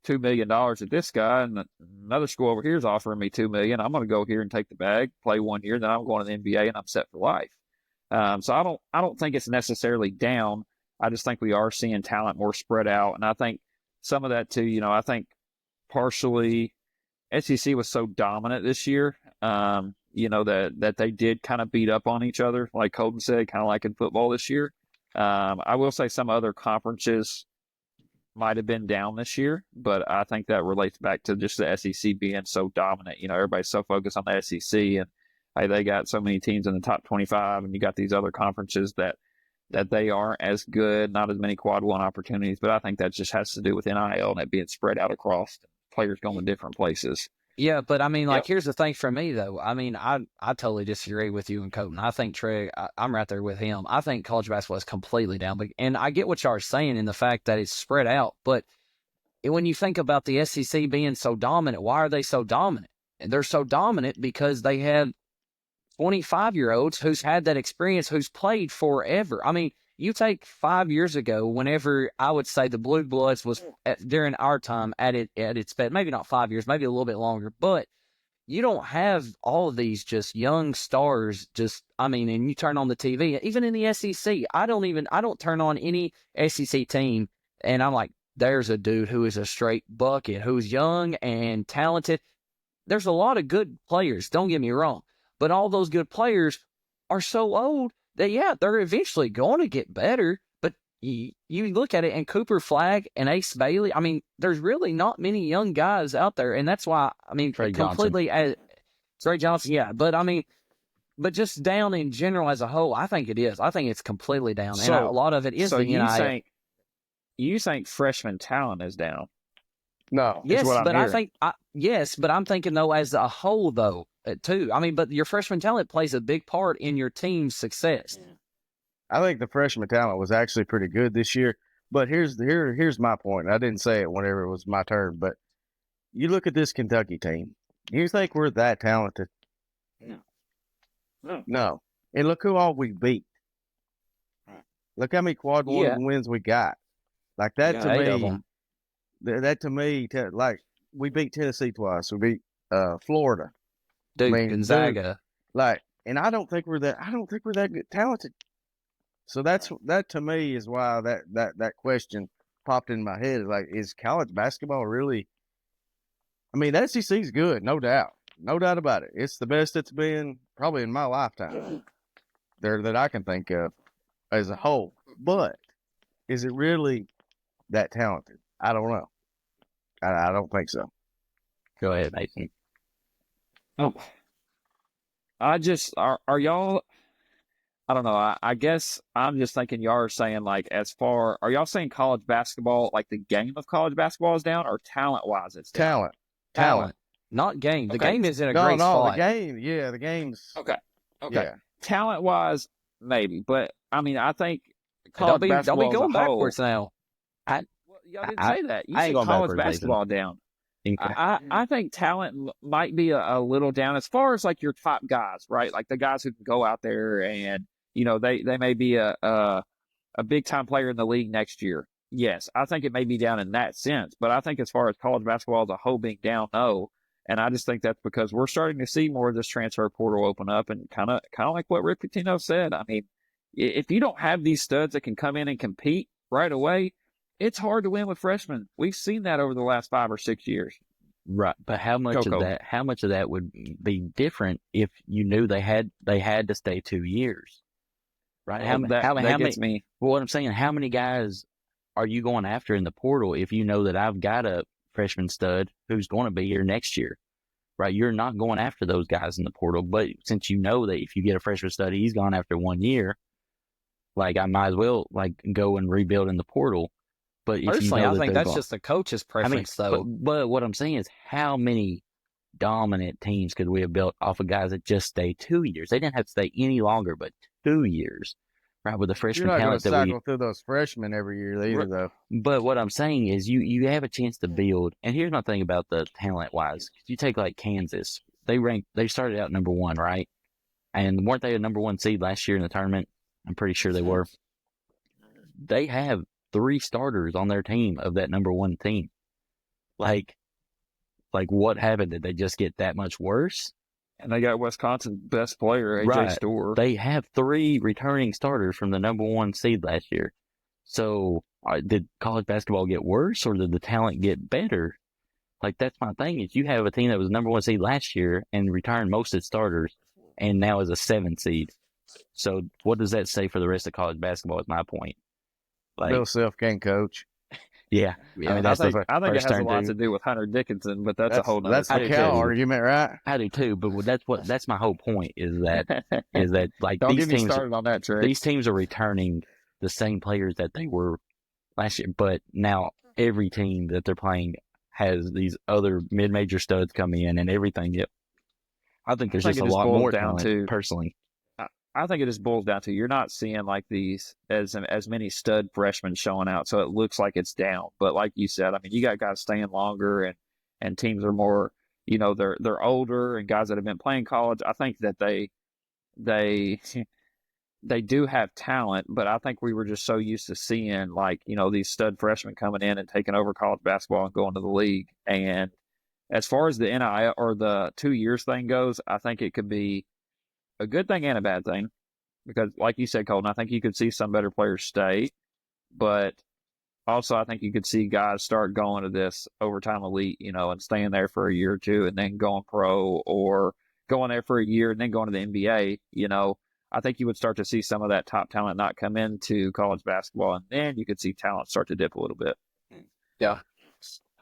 $2 million at this guy, and another school over here is offering me $2 million. I'm going to go here and take the bag, play 1 year, then I'm going to the NBA and I'm set for life. So I don't think it's necessarily down. I just think we are seeing talent more spread out. And I think some of that too, I think partially SEC was so dominant this year, that they did kind of beat up on each other, like Colton said, kind of like in football this year. I will say some other conferences might have been down this year, but I think that relates back to just the SEC being so dominant. Everybody's so focused on the SEC, and hey, they got so many teams in the top 25, and you got these other conferences that they aren't as good, not as many quad one opportunities. But I think that just has to do with NIL and it being spread out across players going to different places. Yeah, but I mean, here's the thing for me, though. I mean, I totally disagree with you and Colton. I think Trey, I'm right there with him. I think college basketball is completely down. And I get what y'all are saying in the fact that it's spread out. But when you think about the SEC being so dominant, why are they so dominant? And they're so dominant because they have 25-year-olds who's had that experience, who's played forever. I mean, you take 5 years ago, whenever I would say the Blue Bloods was during our time at its best, maybe not 5 years, maybe a little bit longer, but you don't have all of these just young stars. And you turn on the TV, even in the SEC, I don't turn on any SEC team and I'm like, there's a dude who is a straight bucket, who's young and talented. There's a lot of good players, don't get me wrong, but all those good players are so old that, yeah, they're eventually going to get better. But you look at it, and Cooper Flagg and Ace Bailey, I mean, there's really not many young guys out there. And that's why, I mean, Trey Johnson, yeah. But, I mean, but just down in general as a whole, I think it is. I think it's completely down. And a lot of it is the NIL. You think freshman talent is down? No. Yes, but I'm thinking, though, as a whole, though, too. I mean, but your freshman talent plays a big part in your team's success. I think the freshman talent was actually pretty good this year. But here's my point. I didn't say it whenever it was my turn, but you look at this Kentucky team. You think we're that talented? No. And look who all we beat. Look how many quad one wins we got. Like that to me, like we beat Tennessee twice. We beat Florida. Gonzaga. And I don't think we're that good, talented. So that to me is why that question popped in my head. Like, is college basketball really? I mean, the SEC's good, no doubt about it. It's the best it's been probably in my lifetime there that I can think of as a whole. But is it really that talented? I don't know. I don't think so. Go ahead, Nathan. Oh, are y'all? I don't know. I guess I'm just thinking y'all are saying, like, are y'all saying college basketball, like the game of college basketball is down, or talent-wise it's down? Talent. Not game. The game is in a great spot. The game's... Okay. Yeah. Talent-wise, maybe. But, I mean, I think college basketball don't be going backwards now. Y'all didn't say that. You said college basketball down. I think talent might be a little down as far as, like, your top guys, right? Like the guys who can go out there and, they may be a big-time player in the league next year. Yes, I think it may be down in that sense. But I think as far as college basketball as a whole being down, no. And I just think that's because we're starting to see more of this transfer portal open up, and kind of like what Rick Pitino said. I mean, if you don't have these studs that can come in and compete right away, it's hard to win with freshmen. We've seen that over the last 5 or 6 years. Right, but how much of that would be different if you knew they had to stay 2 years? Right? That gets me. Well, what I'm saying, how many guys are you going after in the portal if you know that I've got a freshman stud who's going to be here next year? Right? You're not going after those guys in the portal, but since you know that if you get a freshman stud, he's gone after 1 year, like I might as well like go and rebuild in the portal. But if personally, you know I think that's just the coach's preference, though. But what I'm saying is, how many dominant teams could we have built off of guys that just stayed 2 years? They didn't have to stay any longer, but 2 years, right? With the freshman talent that we cycle through those freshmen every year either, though. But what I'm saying is, you have a chance to build. And here's my thing about the talent wise: you take like Kansas, they started out number 1, right? And weren't they a number 1 seed last year in the tournament? I'm pretty sure they were. They have 3 starters on their team of that number 1 team. Like what happened? Did they just get that much worse? And they got Wisconsin's best player, AJ Right. Storr. They have 3 returning starters from the number 1 seed last year. So did college basketball get worse, or did the talent get better? Like, that's my thing, is you have a team that was number 1 seed last year and returned most of its starters, and now is a 7 seed. So what does that say for the rest of college basketball is my point. Bill Self can't coach. Yeah. Yeah, I mean, I that's think the I think it first has a turn lot too. to do with Hunter Dickinson, but that's a whole nother That's the I do cow too. argument, right? I do too, but that's my whole point is that like Don't these get me teams started on that trick. these teams are returning the same players that they were last year, but now every team that they're playing has these other mid-major studs come in and everything. I think there's I think just it a just lot boils more down talent, to personally. I think it just boils down to you're not seeing like these as many stud freshmen showing out, so it looks like it's down. But like you said, I mean, you got guys staying longer, and teams are more, they're older, and guys that have been playing college. I think that they they do have talent, but I think we were just so used to seeing like these stud freshmen coming in and taking over college basketball and going to the league. And as far as the NIL or the 2 years thing goes, I think it could be a good thing and a bad thing because, like you said, Colton, I think you could see some better players stay, but also I think you could see guys start going to this overtime elite, and staying there for a year or two and then going pro or going there for a year and then going to the NBA. I think you would start to see some of that top talent not come into college basketball, and then you could see talent start to dip a little bit. Yeah.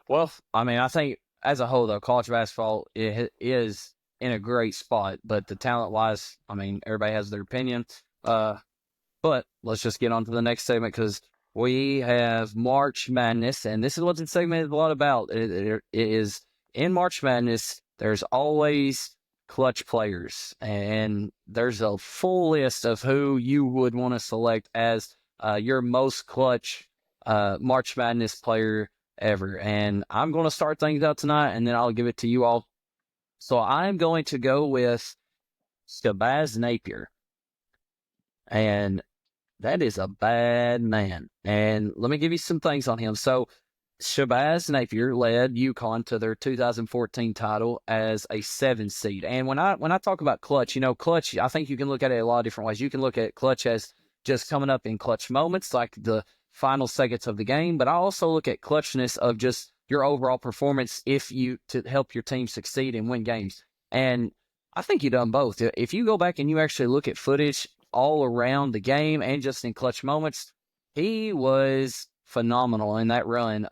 Well, I mean, I think as a whole, though, college basketball is in a great spot, but the talent-wise, I mean, everybody has their opinion. But let's just get on to the next segment because we have March Madness, and this is what the segment is a lot about. It is in March Madness, there's always clutch players, and there's a full list of who you would want to select as your most clutch March Madness player ever. And I'm going to start things out tonight, and then I'll give it to you all. So I'm going to go with Shabazz Napier. And that is a bad man. And let me give you some things on him. So Shabazz Napier led UConn to their 2014 title as a 7 seed. And when I talk about clutch, clutch, I think you can look at it a lot of different ways. You can look at clutch as just coming up in clutch moments, like the final seconds of the game. But I also look at clutchness of just your overall performance to help your team succeed and win games. And I think you've done both. If you go back and you actually look at footage all around the game and just in clutch moments, he was phenomenal in that run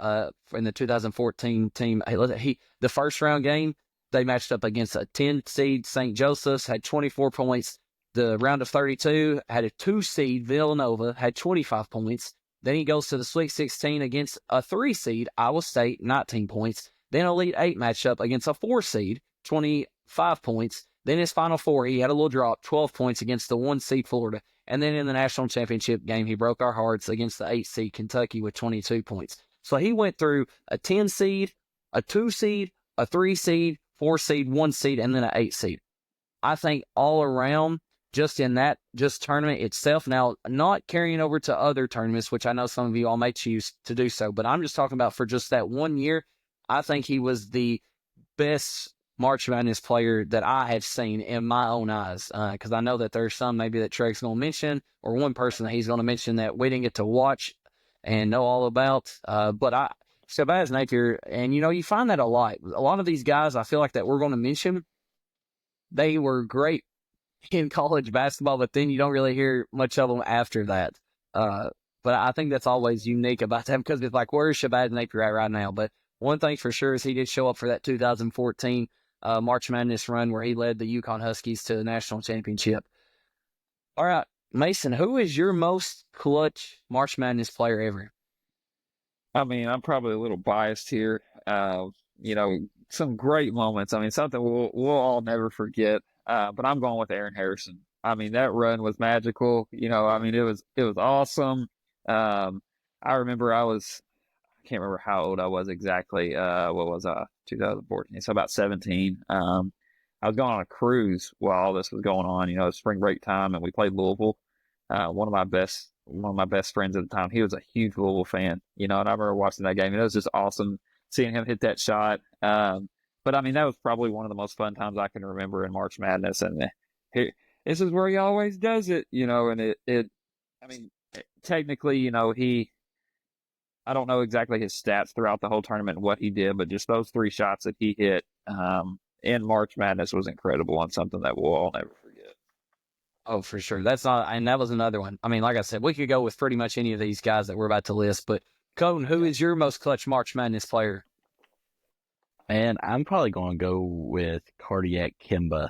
in the 2014 team. The first round game, they matched up against a 10 seed St. Joseph's, had 24 points. The round of 32 had a 2 seed Villanova, had 25 points. Then he goes to the Sweet 16 against a 3 seed Iowa State, 19 points. Then Elite 8 matchup against a 4 seed, 25 points. Then his Final Four, he had a little drop, 12 points against the 1 seed Florida. And then in the national championship game, he broke our hearts against the 8 seed Kentucky with 22 points. So he went through a 10 seed, a 2 seed, a 3 seed, 4 seed, 1 seed, and then an 8 seed. I think all around, just in that tournament itself, now not carrying over to other tournaments, which I know some of you all may choose to do so, but I'm just talking about for just that 1 year, I think he was the best March Madness player that I have seen in my own eyes, because I know that there's some maybe that Treg's going to mention, or one person that he's going to mention that we didn't get to watch and know all about. But Shabazz Napier, and you find that a lot. A lot of these guys I feel like that we're going to mention, they were great in college basketball, but then you don't really hear much of them after that. But I think that's always unique about them because it's like, where's Shabazz Napier at right now? But one thing for sure is he did show up for that 2014 March Madness run where he led the UConn Huskies to the national championship. All right, Mason, who is your most clutch March Madness player ever? I mean, I'm probably a little biased here. Some great moments. I mean, something we'll all never forget. But I'm going with Aaron Harrison. I mean, that run was magical. I mean, it was awesome. I remember I can't remember how old I was exactly. What was I? 2014. So about 17. I was going on a cruise while all this was going on. Spring break time, and we played Louisville. One of my best friends at the time, he was a huge Louisville fan. And I remember watching that game. And it was just awesome seeing him hit that shot. But I mean, that was probably one of the most fun times I can remember in March Madness. And this is where he always does it, and I mean, technically, I don't know exactly his stats throughout the whole tournament and what he did, but just those 3 shots that he hit in March Madness was incredible and something that we'll all never forget. Oh, for sure. And that was another one. I mean, like I said, we could go with pretty much any of these guys that we're about to list, but Colton, who is your most clutch March Madness player? And I'm probably going to go with Cardiac Kimba.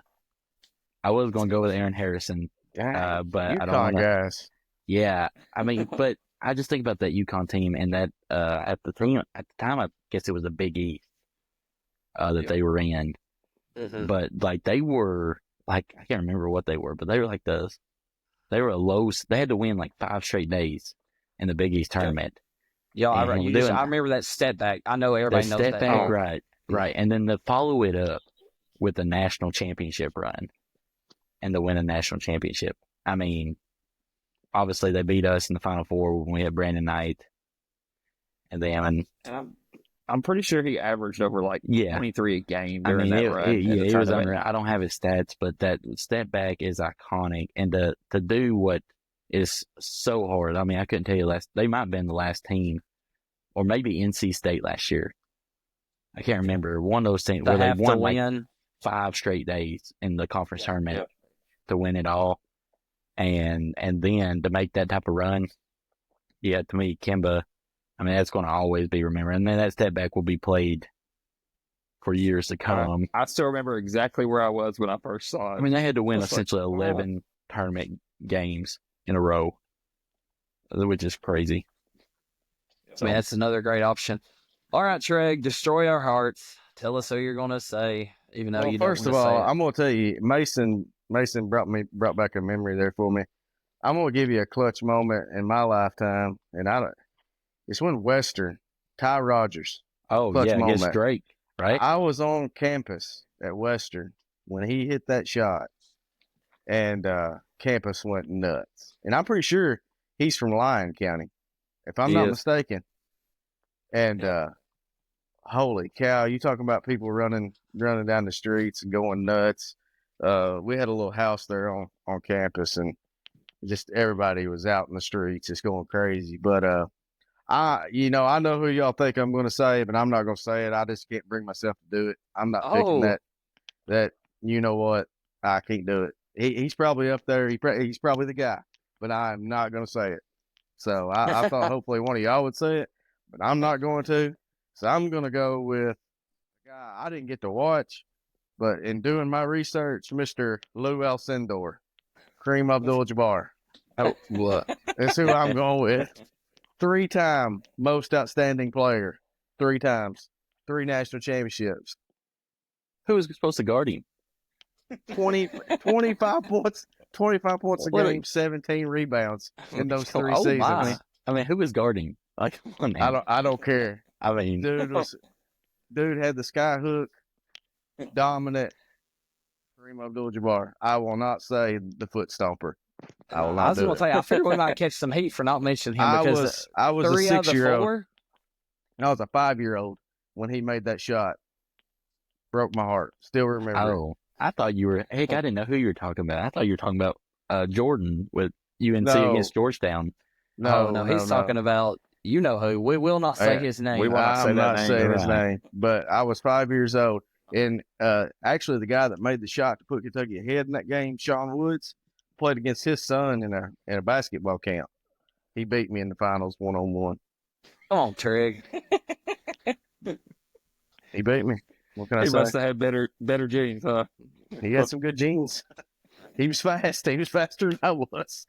I was going to go with Aaron Harrison, but I don't want to. Guys. Yeah, I mean, but I just think about that UConn team and that at the time, I guess it was a Big East that they were in. Mm-hmm. But like they were like I can't remember what they were, but they were like they were a low. They had to win like 5 straight days in the Big East tournament. Yeah, I remember that step back. I know everybody knows step that. Back, right, and then to follow it up with the national championship run and to win a national championship. I mean, obviously they beat us in the Final Four when we had Brandon Knight, and then I'm pretty sure he averaged over like 23 a game during that run. He was unreal. I don't have his stats, but that step back is iconic. And to do what is so hard. I mean, I couldn't tell you they might have been the last team, or maybe NC State last year. I can't remember. One of those teams where they won like 5 straight days in the conference tournament to win it all. And then to make that type of run, to me, Kimba, I mean, that's going to always be remembered. And then that step back will be played for years to come. I still remember exactly where I was when I first saw it. I mean, they had to win essentially 11 tournament games in a row, which is crazy. I mean, that's another great option. All right, Treg, destroy our hearts. Tell us who you're going to say, even though you don't want to say it. First of all, I'm going to tell you, Mason brought back a memory there for me. I'm going to give you a clutch moment in my lifetime, and it's when Western, Ty Rogers. Against Drake, right? I was on campus at Western when he hit that shot, and campus went nuts. And I'm pretty sure he's from Lyon County, if I'm not mistaken. And holy cow, you talking about people running down the streets and going nuts. We had a little house there on campus, and just everybody was out in the streets just going crazy. But I know who y'all think I'm going to say, but I'm not going to say it. I just can't bring myself to do it. I'm not picking that. You know what? I can't do it. He's probably up there. He's probably the guy, but I'm not going to say it. So I thought hopefully one of y'all would say it, but I'm not going to. So I'm going to go with a guy I didn't get to watch, but in doing my research, Mr. Lou Alcindor, Kareem Abdul-Jabbar. Oh, what? That's who I'm going with. 3-time most outstanding player. 3 times. 3 national championships. Who was supposed to guard him? 25 points. 25 points a game, 17 rebounds in those 3 seasons. I mean, who was guarding? Like, come on, man. I don't care. I mean, dude had the sky hook, dominant. Kareem Abdul-Jabbar. I will not say the foot stomper. I will not. I was going to say, I figured we might catch some heat for not mentioning him because I was a 6-year-old. I was a 5-year-old when he made that shot. Broke my heart. Still remember. Oh, I thought you were. Heck, I didn't know who you were talking about. I thought you were talking about Jordan with UNC against Georgetown. No, he's talking about who. We will not say his name. We will not say his name. But I was 5 years old, and actually the guy that made the shot to put Kentucky ahead in that game, Sean Woods, played against his son in a basketball camp. He beat me in the finals 1-on-1. Come on, Trig. He beat me. What can I say? He must have had better genes, huh? He had some good genes. He was fast. He was faster than I was.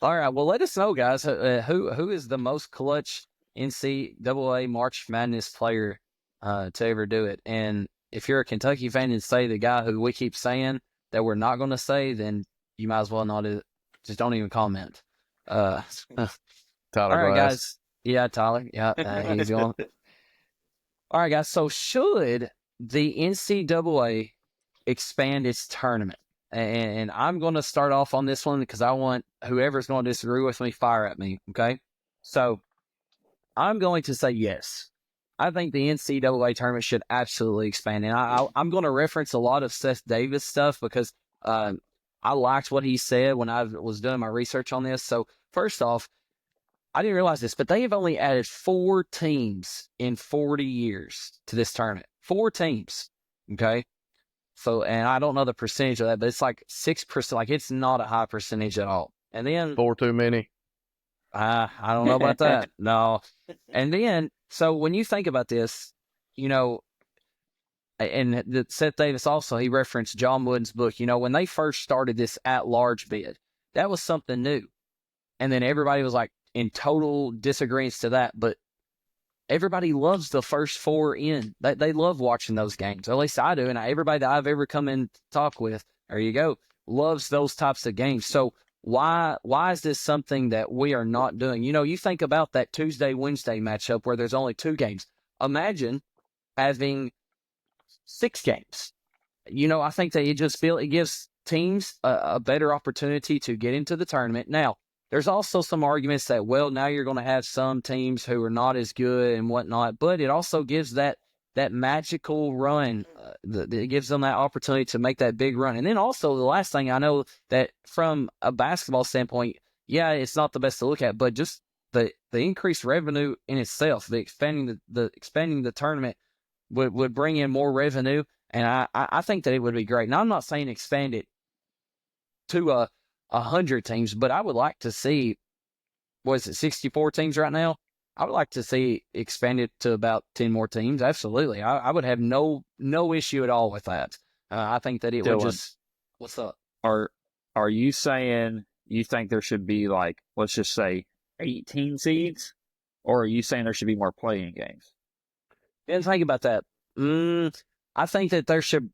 All right. Well, let us know, guys. Who is the most clutch NCAA March Madness player to ever do it? And if you're a Kentucky fan and say the guy who we keep saying that we're not going to say, then you might as well not. Just don't even comment. Tyler all right, Glass. guys. Yeah, Tyler. Yeah, he's going. All right, guys. So should the NCAA expand its tournament? And I'm going to start off on this one because I want whoever's going to disagree with me, fire at me, okay? So I'm going to say yes. I think the NCAA tournament should absolutely expand. And I'm going to reference a lot of Seth Davis stuff because I liked what he said when I was doing my research on this. So first off, I didn't realize this, but they have only added 4 teams in 40 years to this tournament. 4 teams, okay? So, and I don't know the percentage of that, but it's like 6%. Like, it's not a high percentage at all. And then 4 too many. I don't know about that. No. And then, so when you think about this, you know, and Seth Davis also, he referenced John Wooden's book. You know, when they first started this at-large bid, that was something new. And then everybody was like in total disagreement to that. But everybody loves the first four in. They love watching those games. At least I do. And everybody that I've ever come in to talk with, there you go, loves those types of games. So why is this something that we are not doing? You know, you think about that Tuesday-Wednesday matchup where there's only 2 games. Imagine having 6 games. You know, I think that it gives teams a better opportunity to get into the tournament. Now, there's also some arguments that, well, now you're going to have some teams who are not as good and whatnot, but it also gives that magical run. It gives them that opportunity to make that big run. And then also the last thing, I know that from a basketball standpoint, yeah, it's not the best to look at, but just the increased revenue in itself, the expanding the tournament would bring in more revenue. And I think that it would be great. Now, I'm not saying expand it to 100 teams, but I would like to see, what is it, 64 teams right now? I would like to see expanded to about 10 more teams. Absolutely. I would have no issue at all with that. I think that it would just, what's up? Are you saying you think there should be, like, let's just say 18 seeds? Or are you saying there should be more playing games? Didn't think about that. I think that there should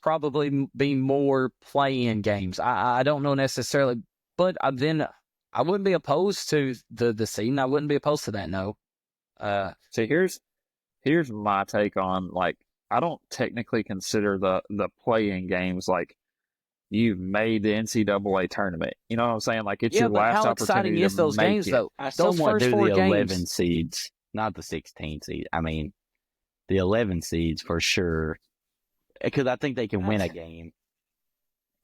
probably be more play-in games. I don't know necessarily, but then I wouldn't be opposed to the seeding. I wouldn't be opposed to that, no. So here's my take on, like, I don't technically consider the play-in games like you've made the NCAA tournament. You know what I'm saying? Like, it's your last opportunity to make it. How exciting is those games, though? I Those somewhat first do 4 the games. 11 seeds, not the 16 seed. I mean, the 11 seeds for sure, because I think they can win a game.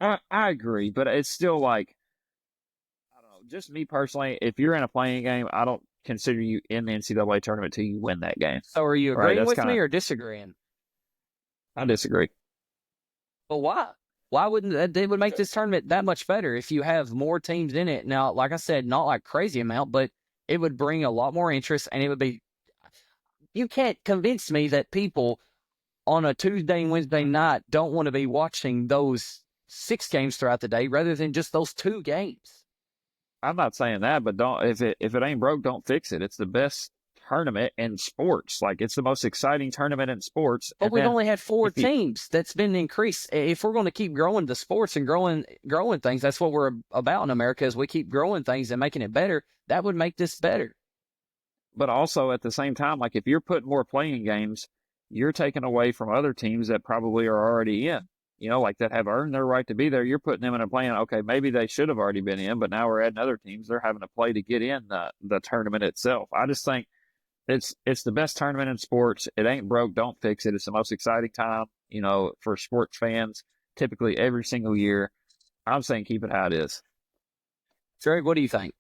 I agree, but it's still like, I don't know. Just me personally, if you're in a playing game, I don't consider you in the NCAA tournament till you win that game. So are you agreeing with me or disagreeing? I disagree. But why? Why wouldn't that? They would make this tournament that much better if you have more teams in it. Now, like I said, not like crazy amount, but it would bring a lot more interest, and it would be. You can't convince me that people on a Tuesday and Wednesday night don't want to be watching those 6 games throughout the day rather than just those 2 games. I'm not saying that, but if it ain't broke, don't fix it. It's the best tournament in sports. Like, it's the most exciting tournament in sports. But we've only had 4 teams. That's been increased. If we're going to keep growing the sports and growing things, that's what we're about in America, is we keep growing things and making it better. That would make this better. But also at the same time, like, if you're putting more playing games, you're taking away from other teams that probably are already in, you know, like that have earned their right to be there. You're putting them in a plan. Okay, maybe they should have already been in, but now we're adding other teams. They're having to play to get in the tournament itself. I just think it's the best tournament in sports. It ain't broke, don't fix it. It's the most exciting time, you know, for sports fans, typically every single year. I'm saying keep it how it is. Trey, what do you think?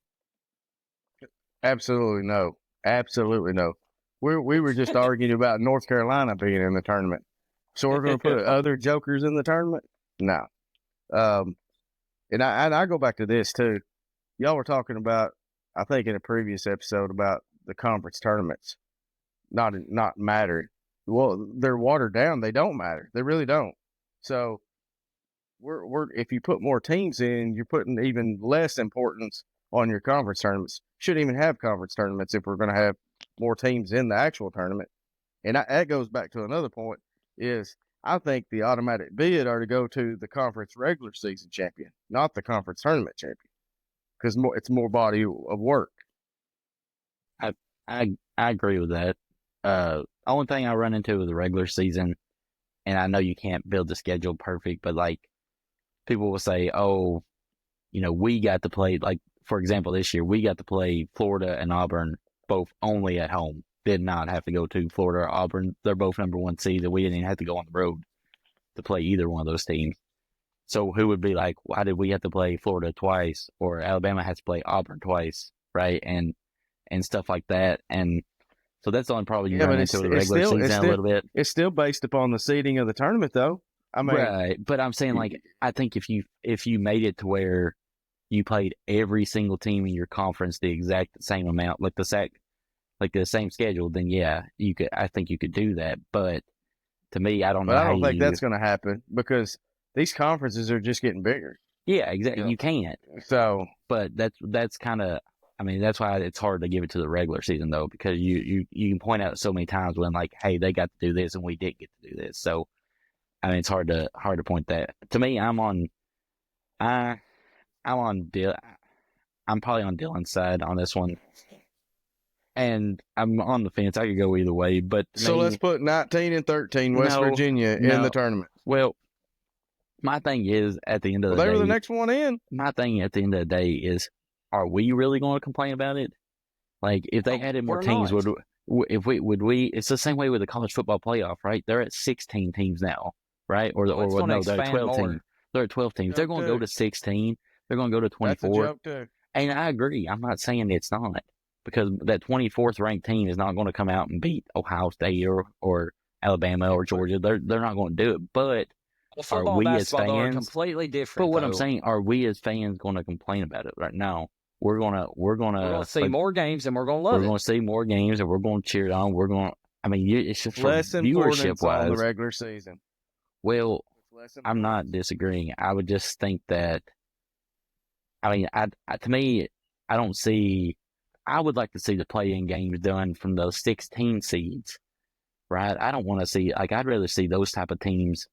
Absolutely no. Absolutely no. We were just arguing about North Carolina being in the tournament. So we're going to put other jokers in the tournament? No. And I go back to this too. Y'all were talking about, I think in a previous episode, about the conference tournaments not mattering. Well, they're watered down. They don't matter. They really don't. So we're if you put more teams in, you're putting even less importance on your conference tournaments. Shouldn't even have conference tournaments if we're going to have more teams in the actual tournament. And that goes back to another point, is I think the automatic bid are to go to the conference regular season champion, not the conference tournament champion, because it's more body of work. I agree with that. Only thing I run into with the regular season, and I know you can't build the schedule perfect, but like people will say, oh, you know, we got to play, like, for example, this year, we got to play Florida and Auburn both only at home. Did not have to go to Florida or Auburn. They're both number 1 seed, and we didn't even have to go on the road to play either one of those teams. So who would be like, why did we have to play Florida twice, or Alabama has to play Auburn twice, right? And stuff like that. And so that's the only problem you run into the regular season a little bit. It's still based upon the seeding of the tournament, though. I mean, right. But I'm saying, like, I think if you made it to where you played every single team in your conference the exact same amount, like the same schedule, then yeah, I think you could do that. But to me, I don't know But I how don't think you. that's going to happen because these conferences are just getting bigger. Yeah, exactly. Yeah. You can't. So, But that's kind of. I mean, that's why it's hard to give it to the regular season though, because you can point out so many times when like, hey, they got to do this and we didn't get to do this. So I mean, it's hard to point that. To me, I'm on I'm probably on Dylan's side on this one, and I'm on the fence. I could go either way, but let's put 19 and 13 West Virginia in the tournament. Well, my thing is at the end of the day, they were the next one in. My thing at the end of the day is, are we really going to complain about it? Like, if they added more teams, would we? It's the same way with the college football playoff, right? They're at 16 teams now, right? Or they're at 12 teams. They're at 12 teams. They're going to go to 16. They're going to go to 24. That's a joke too. And I agree. I'm not saying it's not, because that 24th ranked team is not going to come out and beat Ohio State or Alabama or Georgia. They're not going to do it. But football are we and as basketball fans are completely different? But what though. I'm saying, are we as fans going to complain about it right now? We're gonna see more games and we're gonna love it. We're gonna see more games and we're gonna cheer it on. We're gonna. I mean, it's just less viewership wise. On the regular season. Well, I'm not disagreeing. I would just think that. I mean, to me, I don't see. I would like to see the play-in games done from those 16 seeds, right? I don't want to see I'd rather see those type of teams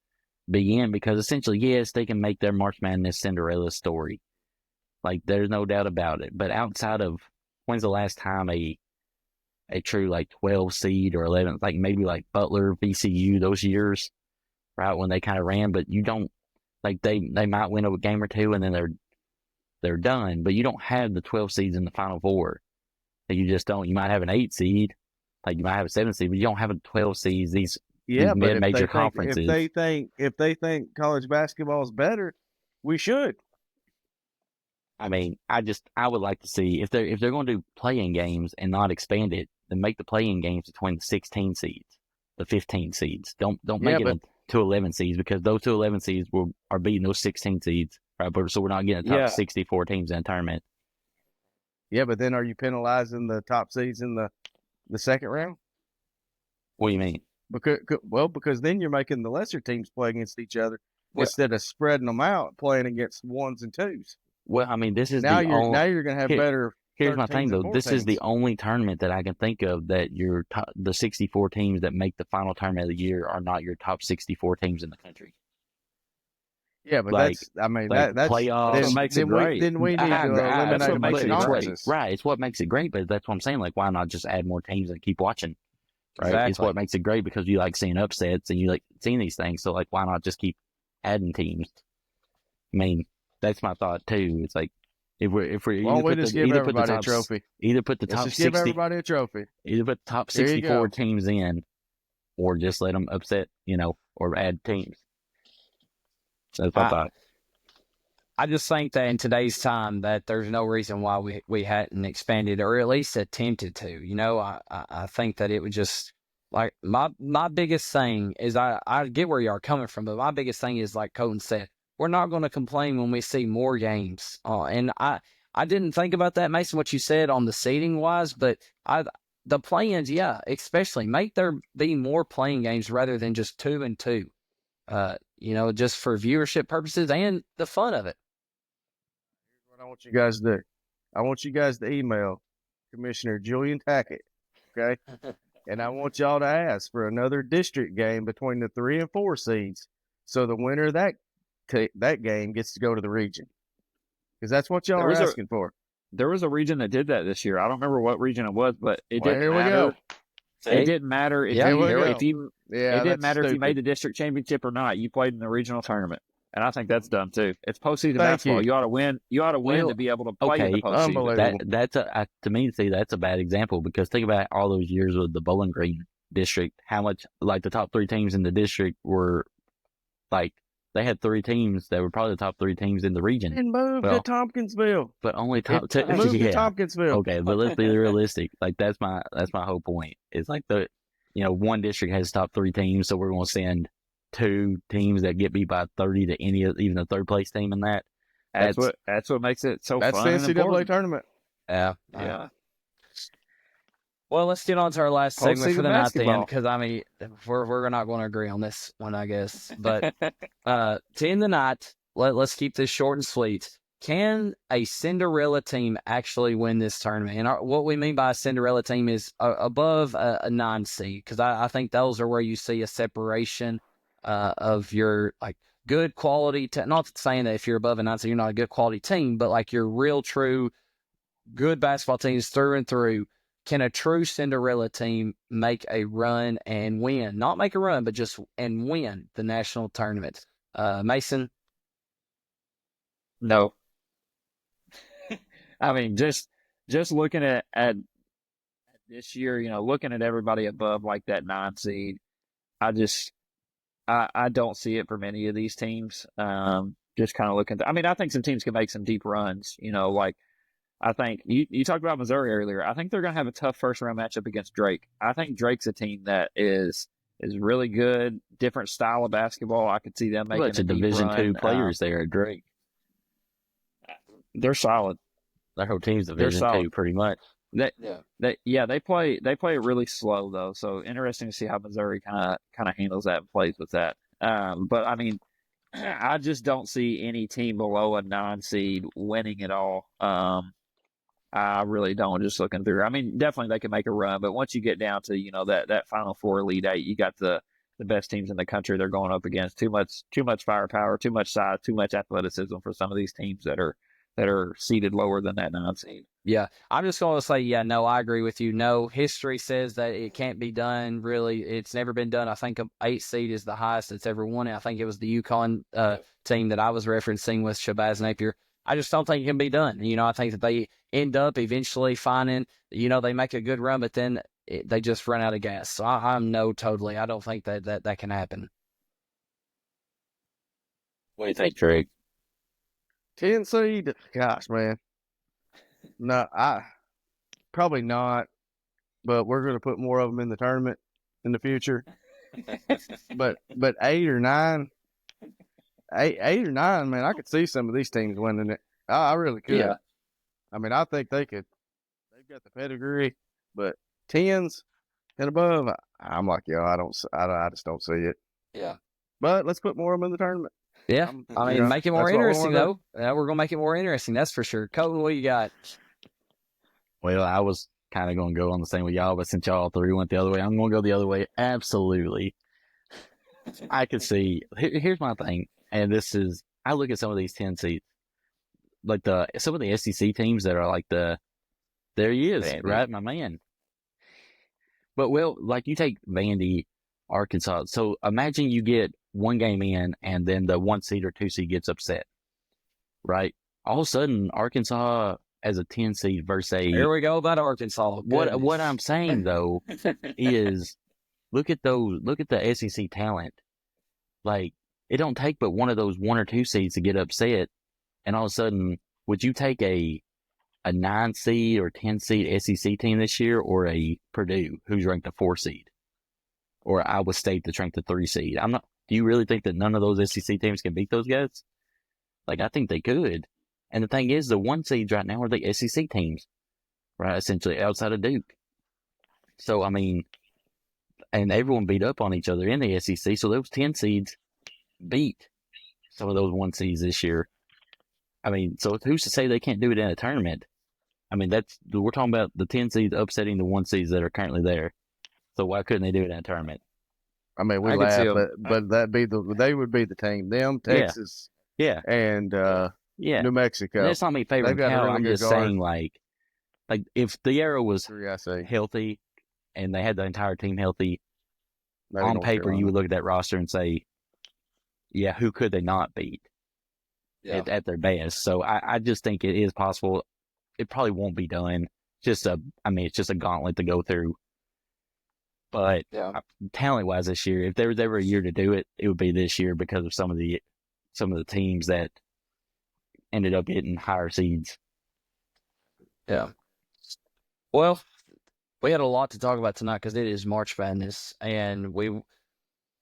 be in, because essentially, yes, they can make their March Madness Cinderella story. Like, there's no doubt about it. But outside of, when's the last time a true 12 seed or 11, maybe Butler, VCU, those years, right, when they kind of ran, but you don't, they might win a game or two and then they're done, but you don't have the 12 seeds in the Final Four. You just don't. You might have an 8 seed, you might have a 7 seed, but you don't have a 12 seeds. These mid-major conferences. If they think college basketball is better, we should. I mean, I would like to see if they're going to do play-in games and not expand it, then make the play-in games between the 16 seeds, the 15 seeds. Don't make it to 11 seeds, because those 2 11 seeds are beating those 16 seeds, right? So we're not getting the top 64 teams in the tournament. Yeah, but then are you penalizing the top seeds in the second round? What do you mean? Because then you're making the lesser teams play against each other instead of spreading them out, playing against 1s and 2s. Well, I mean, this is now you're going to have better. Here's my thing, though. This is the only tournament that I can think of that the 64 teams that make the final tournament of the year are not your top 64 teams in the country. Yeah, but that's playoffs. That's what makes it great. Then we need to eliminate conferences. Right, it's what makes it great. But that's what I'm saying. Why not just add more teams and keep watching? Right, exactly. It's what makes it great, because you like seeing upsets and you like seeing these things. So why not just keep adding teams? I mean, that's my thought too. It's if we just give everybody a trophy. Either put the top 60. Give everybody a trophy. Either put the top 64 teams in, or just let them upset, or add teams. That's my thought. I just think that in today's time that there's no reason why we hadn't expanded, or at least attempted to. I think that it would just, my biggest thing is, I get where you are coming from, but my biggest thing is, like Colton said, we're not going to complain when we see more games. And I didn't think about that, Mason, what you said on the seeding wise, but the play-ins, especially make there be more playing games rather than just 2 and 2. Just for viewership purposes and the fun of it. Here's what I want you guys to do. I want you guys to email Commissioner Julian Tackett, okay? And I want y'all to ask for another district game between the 3 and 4 seeds, so the winner of that game gets to go to the region, because that's what y'all are asking for. There was a region that did that this year. I don't remember what region it was, but it didn't here matter. We go. It didn't matter if you made the district championship or not. You played in the regional tournament, and I think that's done too. It's postseason basketball. You ought to win. You ought to win to be able to play in the postseason. Unbelievable. To me, that's a bad example, because think about all those years with the Bowling Green district. How much the top 3 teams in the district were they had 3 teams that were probably the top 3 teams in the region. And moved to Tompkinsville. But only top 2. Moved to Tompkinsville. Okay, but let's be realistic. That's my whole point. It's one district has top 3 teams, so we're going to send 2 teams that get beat by 30 to even the third place team in that. That's what makes it so That's fun the and NCAA important. tournament. Yeah. Yeah. Well, let's get on to our last segment for Postseason the night then, basketball. because I mean, we're not going to agree on this one, I guess. But to end the night, let's keep this short and sweet. Can a Cinderella team actually win this tournament? And what we mean by a Cinderella team is above a 9 seed, because I think those are where you see a separation of your like good quality. Not saying that if you're above a 9 seed, you're not a good quality team, but like your real, true, good basketball teams through and through. Can a true Cinderella team make a run and win? Not make a run, but just and win the national tournament. Mason? No. I mean, just looking at this year, looking at everybody above like that 9 seed, I don't see it for many of these teams. Just kind of looking. I mean, I think some teams can make some deep runs. Like I think you talked about Missouri earlier. I think they're going to have a tough first round matchup against Drake. I think Drake's a team that is really good, different style of basketball. I could see them making bunch a of deep Division run. two players there at Drake. They're solid. Their whole team's They're Division solid. two, pretty much. They play it really slow though. So interesting to see how Missouri kind of handles that and plays with that. But I mean, I just don't see any team below a 9 seed winning it all. I really don't. Just looking through. I mean, definitely they can make a run, but once you get down to that Final Four, Elite Eight, you got the best teams in the country they're going up against. Too much firepower, too much size, too much athleticism for some of these teams that are seated lower than that 9 seed. Yeah, I'm just going to say, no, I agree with you. No, history says that it can't be done. Really, it's never been done. I think an 8 seed is the highest that's ever won it. I think it was the UConn team that I was referencing with Shabazz Napier. I just don't think it can be done. I think that they end up eventually finding, they make a good run, but then they just run out of gas. So I'm no, totally. I don't think that can happen. What do you think, Drake? 10 seed? Gosh, man. No, probably not. But we're going to put more of them in the tournament in the future. but 8 or 9, man, I could see some of these teams winning it. I really could. Yeah. I mean, I think they could. They've got the pedigree, but 10s and above, I'm like, I just don't see it. Yeah. But let's put more of them in the tournament. Yeah. I mean, make it more that's what we interesting, wanna do. though. We're going to make it more interesting. That's for sure. Colton, what you got? Well, I was kind of going to go on the same with y'all, but since y'all three went the other way, I'm going to go the other way. Absolutely. I could see. Here's my thing, and this is, I look at some of these 10 seeds, like some of the SEC teams that are like there he is, Vandy. right, my man. But like you take Vandy, Arkansas. So imagine you get one game in, and then the 1 seed or 2 seed gets upset, right? All of a sudden, Arkansas as a 10 seed versus Here we go about Arkansas. What I'm saying though is look at the SEC talent. Like, it don't take but one of those 1 or 2 seeds to get upset, and all of a sudden, would you take a 9 seed or 10 seed SEC team this year, or a Purdue who's ranked a 4 seed, or Iowa State that's ranked a 3 seed? Do you really think that none of those SEC teams can beat those guys? Like, I think they could. And the thing is, the 1 seeds right now are the SEC teams, right? Essentially outside of Duke. So, I mean, and everyone beat up on each other in the SEC. So those 10 seeds beat some of those 1 seeds this year. I mean, so who's to say they can't do it in a tournament? I mean, we're talking about the 10 seeds upsetting the 1 seeds that are currently there. So why couldn't they do it in a tournament? I mean, we I could see laugh, 'em. but they would be the team. Them, Texas, Yeah. and Yeah. New Mexico. And that's not me favoring They've got a Cal. really I'm good just guard. saying, like if the arrow was 3 I say. healthy and they had the entire team healthy, Maybe on North paper, Carolina. you would look at that roster and say, yeah, who could they not beat at their best? So I just think it is possible. It probably won't be done. It's just a gauntlet to go through. But talent-wise this year, if there was ever a year to do it, it would be this year because of some of the teams that ended up getting higher seeds. Yeah. Well, we had a lot to talk about tonight because it is March Madness, and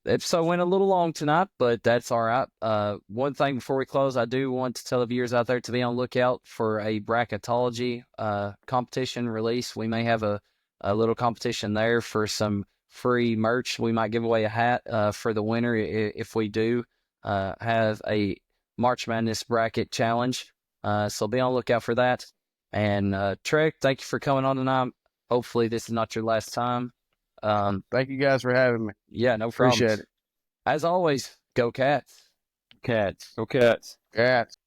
episode went a little long tonight, but that's all right. One thing before we close, I do want to tell the viewers out there to be on the lookout for a bracketology competition release. We may have a little competition there for some free merch. We might give away a hat for the winner if we do have a March Madness bracket challenge. So be on the lookout for that. And Trek, thank you for coming on tonight. Hopefully this is not your last time. Thank you guys for having me. Yeah, no problem. Appreciate it. As always, go Cats. Cats. Go Cats. Cats.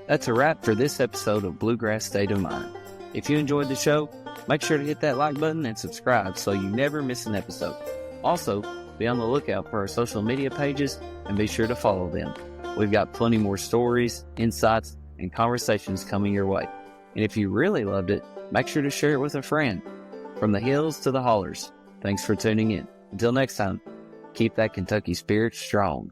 That's a wrap for this episode of Bluegrass State of Mind. If you enjoyed the show, make sure to hit that like button and subscribe so you never miss an episode. Also, be on the lookout for our social media pages and be sure to follow them. We've got plenty more stories, insights, and conversations coming your way. And if you really loved it, make sure to share it with a friend. From the hills to the hollers, thanks for tuning in. Until next time, keep that Kentucky spirit strong.